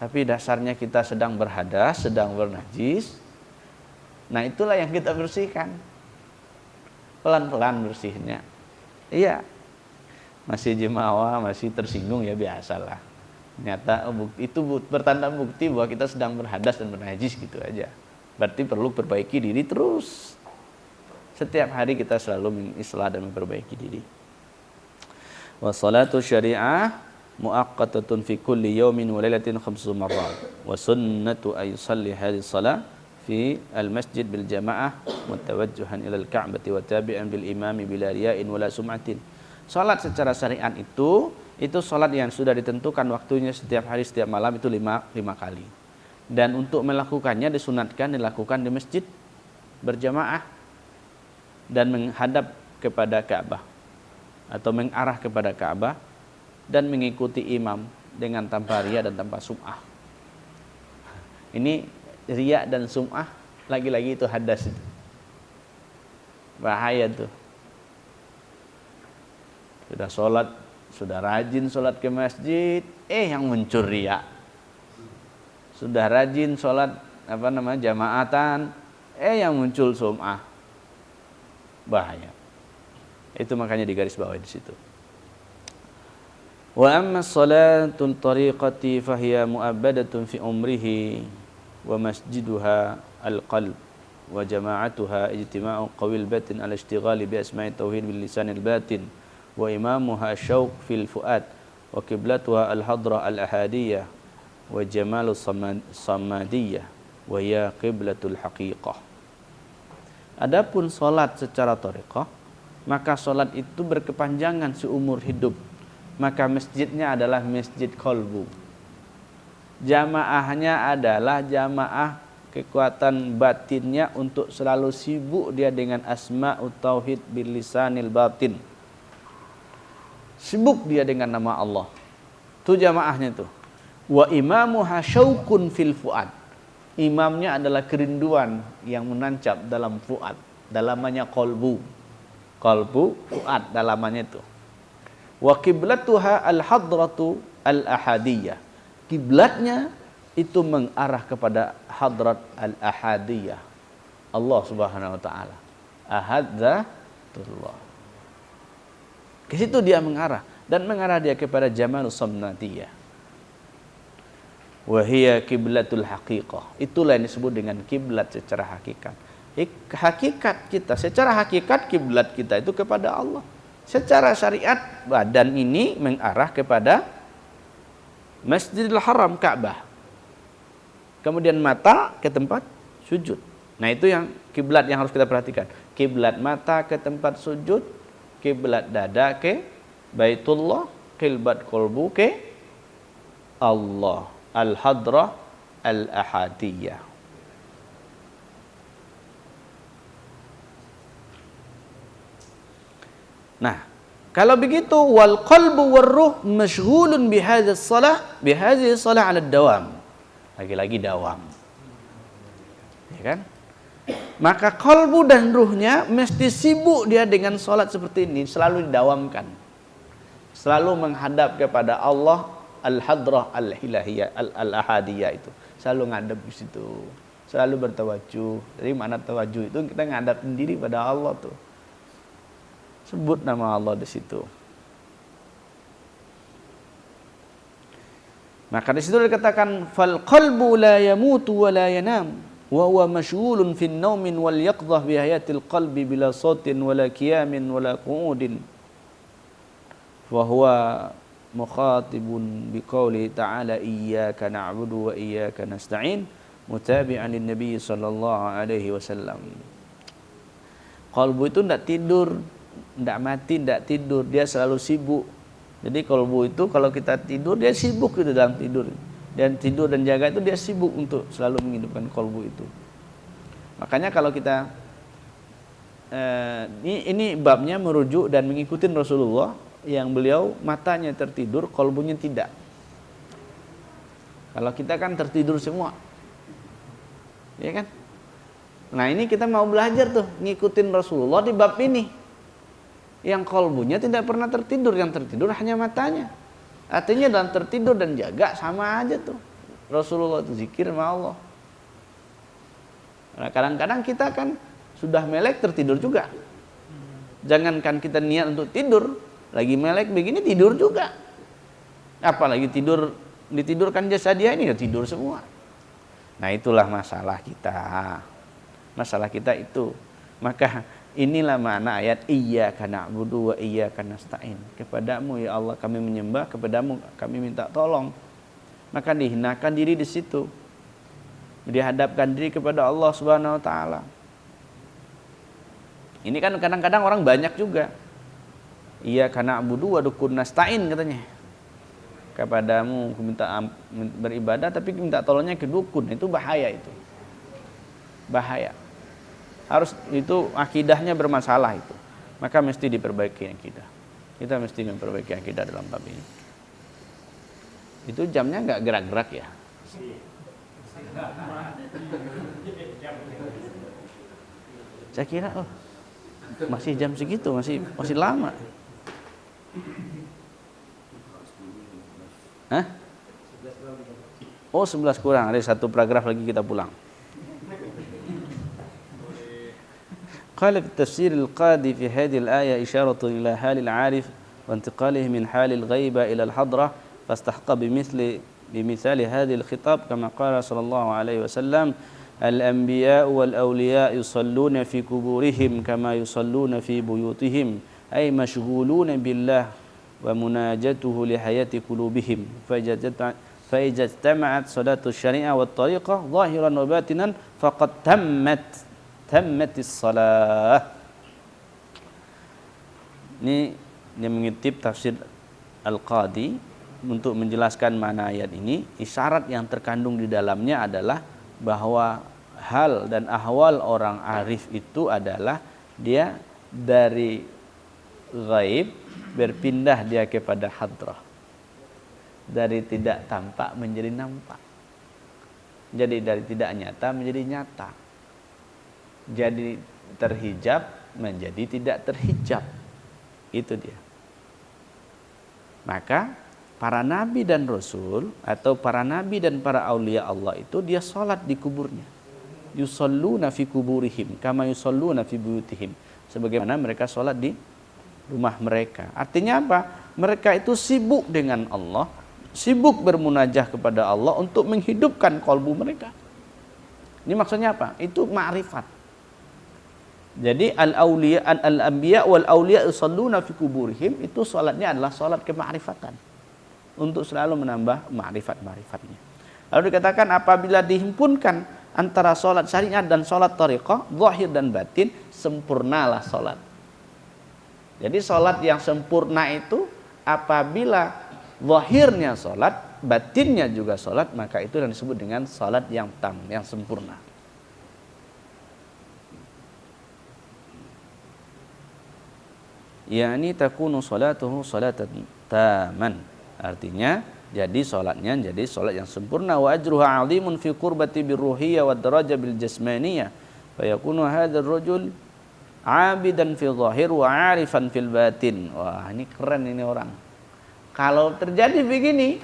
Speaker 1: Tapi dasarnya kita sedang berhadas, sedang bernajis. Nah itulah yang kita bersihkan. Pelan-pelan bersihnya. Iya. Masih jemawa, masih tersinggung ya biasalah. Ternyata itu bertanda bukti bahwa kita sedang berhadas dan bernajis gitu aja. Berarti perlu perbaiki diri terus. Setiap hari kita selalu mengislah dan memperbaiki diri. Wa salatu syari'ah muaqqatatun fi kulli yawmin wa lailatin 5 marrat. Wa sunnatu ay yusalli hadhihi shalah fi al-masjid bil jamaah mutawajjihan ila al-ka'bati wa tabi'an bil imami bila riya'in wala sum'atin. Salat secara syariat itu salat yang sudah ditentukan waktunya setiap hari setiap malam itu lima kali. Dan untuk melakukannya disunatkan dilakukan di masjid berjamaah dan menghadap kepada Ka'bah atau mengarah kepada Ka'bah dan mengikuti imam dengan tanpa riya dan tanpa sum'ah. Ini riya dan sum'ah lagi-lagi itu hadas itu. Bahaya tuh. Sudah sholat, sudah rajin sholat ke masjid, yang muncul riya. Sudah rajin sholat jamaatan, yang muncul sum'ah. Bahaya. Itu makanya digaris bawahi di situ. Wa amma shalatul tariqati fahiya mu'abbadatun fi umrihi wa masjiduha al-qalb wa jama'atuha ijtima'u qawil batin ala ishtighali bi asma'i tauhid bil lisanil batin. Wa imamuha syauq fil fuad wa qiblatuha al-hadra al-ahadiyah wa jamalus samadiyah wa ya qiblatul haqiqah. Adapun salat secara thariqah, maka salat itu berkepanjangan seumur hidup. Maka masjidnya adalah masjid qalbu. Jamaahnya adalah jamaah kekuatan batinnya untuk selalu sibuk dia dengan asma'ut tauhid bil lisanil batin. Sibuk dia dengan nama Allah. Itu jamaahnya itu. Wa imamuha syauqun fil fuad. Imamnya adalah kerinduan yang menancap dalam fuad. Dalamannya qalbu. Qalbu, fuad dalamannya itu. Wa qiblatuha al-hadratu al-ahadiyah. Kiblatnya itu mengarah kepada hadrat al-ahadiyah. Allah Subhanahu wa taala. Ahadzatullah. Ke situ dia mengarah dan mengarah dia kepada jamalus samnatiyah. Wa hiya qiblatul haqiqah. Itulah yang disebut dengan kiblat secara hakikat. Hakikat kita, secara hakikat kiblat kita itu kepada Allah. Secara syariat badan ini mengarah kepada Masjidil Haram Ka'bah. Kemudian mata ke tempat sujud. Nah, itu yang kiblat yang harus kita perhatikan. Kiblat mata ke tempat sujud, kiblat dada ke Baitullah, qilbat qalbu ke Allah, al-hadrah al-ahadiyah. Nah, kalau begitu wal qalbu war ruh masyghulun bihadhihi shalah 'ala dawam. Lagi-lagi dawam. Ya kan? Maka kalbu dan ruhnya mesti sibuk dia dengan salat seperti ini, selalu didawamkan. Selalu menghadap kepada Allah al-hadrah al-ilahiyah al-ahadiyah itu. Selalu ngadep di situ. Selalu bertawajuh. Dari mana tawajuh itu kita ngadap sendiri pada Allah tuh. Sebut nama Allah di situ. Maka di situ dikatakan fal qalbu la yamutu wa la yanam wa huwa mashghulun fin naumin wal yaqdhah bi hayatil qalbi bila sautin wala qiyamin wala qu'udin wa huwa mukhatibun bi qouli ta'ala iyyaka na'budu wa iyyaka nasta'in mutabi'an lin nabiy sallallahu alaihi wasallam. Qalbu itu tidak tidur, tidak mati, tidak tidur, dia selalu sibuk. Jadi kalbu itu kalau kita tidur dia sibuk itu dalam tidur. Dan tidur dan jaga itu dia sibuk untuk selalu menghidupkan kalbu itu. Makanya kalau kita ini babnya merujuk dan mengikuti Rasulullah yang beliau matanya tertidur, kalbunya tidak. Kalau kita kan tertidur semua. Ya kan? Nah, ini kita mau belajar tuh ngikutin Rasulullah di bab ini. Yang kalbunya tidak pernah tertidur, yang tertidur hanya matanya. Artinya dalam tertidur dan jaga sama aja tuh. Rasulullah itu zikir sama Allah. Nah, kadang-kadang kita kan sudah melek tertidur juga. Jangankan kita niat untuk tidur, lagi melek begini tidur juga. Apalagi tidur ditidurkan jasadiah ini ya tidur semua. Nah, itulah masalah kita. Masalah kita itu. Maka inilah makna ayat iyyaka na'budu wa iyyaka nasta'in. Kepadamu ya Allah kami menyembah, kepadamu kami minta tolong. Maka dihinakan diri di situ. Dihadapkan diri kepada Allah Subhanahu wa taala. Ini kan kadang-kadang orang banyak juga. Iyyaka na'budu wa dukun nasta'in katanya. Kepadamu minta beribadah tapi minta tolongnya ke dukun. Itu bahaya itu. Bahaya. Harus itu akidahnya bermasalah itu. Maka mesti diperbaiki akidah. Kita mesti memperbaiki akidah dalam bab ini. Itu jamnya nggak gerak-gerak ya? Saya kira masih jam segitu, masih lama. Hah? Oh 11 kurang, ada satu paragraf lagi kita pulang. قال في التفسير القاضي في هذه الآية إشارة إلى حال العارف وانتقاله من حال الغيبة إلى الحضرة فاستحق بمثال هذه الخطاب كما قال صلى الله عليه وسلم الأنبياء والأولياء يصلون في قبورهم كما يصلون في بيوتهم أي مشغولون بالله ومناجته لحياة قلوبهم فإذا اجتمعت صلاة الشريعة والطريقة ظاهرا وباطنا فقد tammatis salah. Ini dia mengutip tafsir Al-Qadi untuk menjelaskan makna ayat ini. Isyarat yang terkandung di dalamnya adalah bahwa hal dan ahwal orang arif itu adalah dia dari ghaib berpindah dia kepada hadrah. Dari tidak tampak menjadi nampak. Jadi dari tidak nyata menjadi nyata. Jadi terhijab menjadi tidak terhijab. Itu dia. Maka para nabi dan rasul atau para nabi dan para aulia Allah itu dia salat di kuburnya. Yusalluna fi kuburihim kama yusalluna fi buyutihim. Sebagaimana mereka salat di rumah mereka. Artinya apa? Mereka itu sibuk dengan Allah, sibuk bermunajah kepada Allah untuk menghidupkan kalbu mereka. Ini maksudnya apa? Itu ma'rifat. Jadi al-anbiya wal auliya yusalluna fi kuburihim itu salatnya adalah salat kema'rifatan untuk selalu menambah ma'rifat-ma'rifatnya. Lalu dikatakan apabila dihimpunkan antara salat syariat dan salat thariqah, zahir dan batin, sempurnalah salat. Jadi salat yang sempurna itu apabila zahirnya salat, batinnya juga salat, maka itu yang disebut dengan salat yang tam, yang sempurna. Yani takunu salatuhu salatan taman. Artinya jadi salatnya jadi salat yang sempurna. Wa ajruha 'azimun fi qurbati birruhiyyah wa darajah bil jasmaniyah. Fa yakunu hadzal rajul 'abidan fi dhahir wa 'arifan fil batin. Wah, ini keren ini orang. Kalau terjadi begini,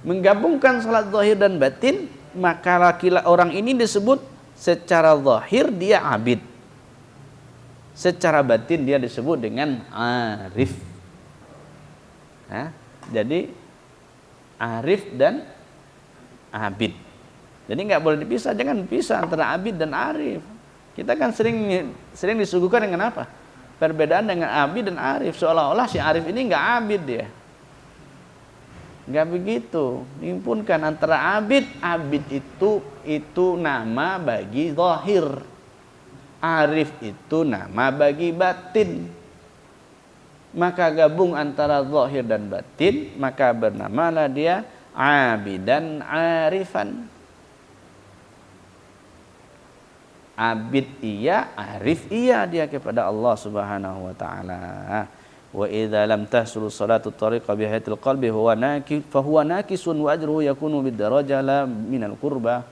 Speaker 1: menggabungkan salat zahir dan batin, maka laki-laki orang ini disebut secara zahir dia abid. Secara batin dia disebut dengan arif. Jadi arif dan abid. Jadi nggak boleh dipisah, jangan pisah antara abid dan arif. Kita kan sering disuguhkan dengan apa? Perbedaan dengan abid dan arif, seolah-olah si arif ini nggak abid dia. Nggak begitu. Himpunkan antara abid itu nama bagi zahir. Arif itu nama bagi batin. Maka gabung antara zahir dan batin, maka bernamalah dia abidan arifan. Abid iya, arif iya dia kepada Allah Subhanahu wa taala. Wa idza lam tahsul salatu tariqa bi hayatil qalbi fa huwa naqisun wa ajruhu yakunu bid darajah la minal qurbah.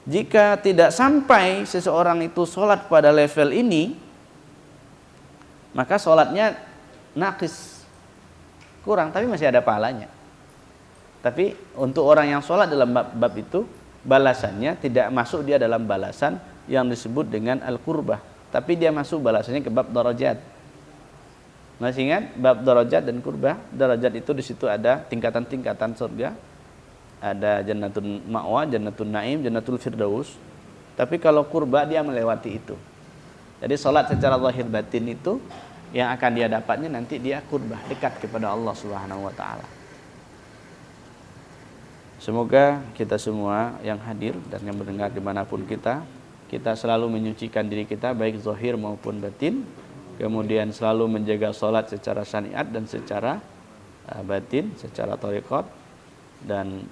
Speaker 1: Jika tidak sampai seseorang itu sholat pada level ini, maka sholatnya naqis, kurang, tapi masih ada pahalanya. Tapi untuk orang yang sholat dalam bab itu, balasannya tidak masuk dia dalam balasan yang disebut dengan al-qurbah, tapi dia masuk balasannya ke bab darajat. Masih ingat bab darajat dan qurbah? Darajat itu di situ ada tingkatan-tingkatan surga. Ada jannatul ma'wa, jannatul na'im, jannatul firdaus. Tapi kalau kurba dia melewati itu. Jadi salat secara zahir batin itu yang akan dia dapatnya nanti dia kurba, dekat kepada Allah Subhanahu wa taala. Semoga kita semua yang hadir dan yang mendengar dimanapun kita selalu menyucikan diri kita baik zahir maupun batin. Kemudian selalu menjaga salat secara syariat dan secara batin, secara thariqat. Dan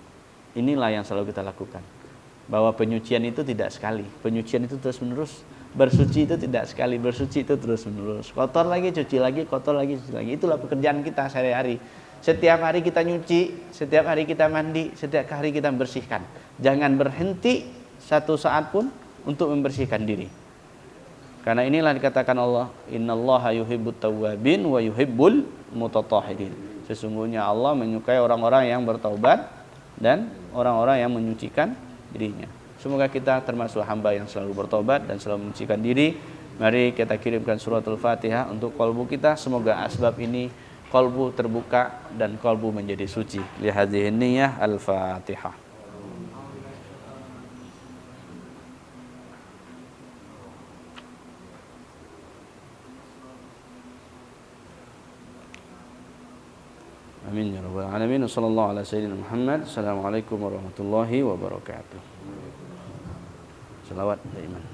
Speaker 1: inilah yang selalu kita lakukan. Bahwa penyucian itu tidak sekali. Penyucian itu terus menerus. Bersuci itu tidak sekali. Bersuci itu terus menerus. Kotor lagi, cuci lagi, kotor lagi, cuci lagi. Itulah pekerjaan kita sehari-hari. Setiap hari kita nyuci, setiap hari kita mandi, setiap hari kita membersihkan. Jangan berhenti satu saat pun untuk membersihkan diri. Karena inilah dikatakan Allah, innallaha yuhibbut tawwabin wa yuhibbul mutatahhirin. Sesungguhnya Allah menyukai orang-orang yang bertaubat dan orang-orang yang menyucikan dirinya. Semoga kita termasuk hamba yang selalu bertobat dan selalu menyucikan diri. Mari kita kirimkan suratul Fatihah untuk qalbu kita. Semoga asbab ini qalbu terbuka dan qalbu menjadi suci. Li hadhihi niyyah al-Fatihah. Amin ya rabbal alamin. Sallallahu ala sayyidina Muhammad. Assalamualaikum warahmatullahi wabarakatuh. Salawat daiman.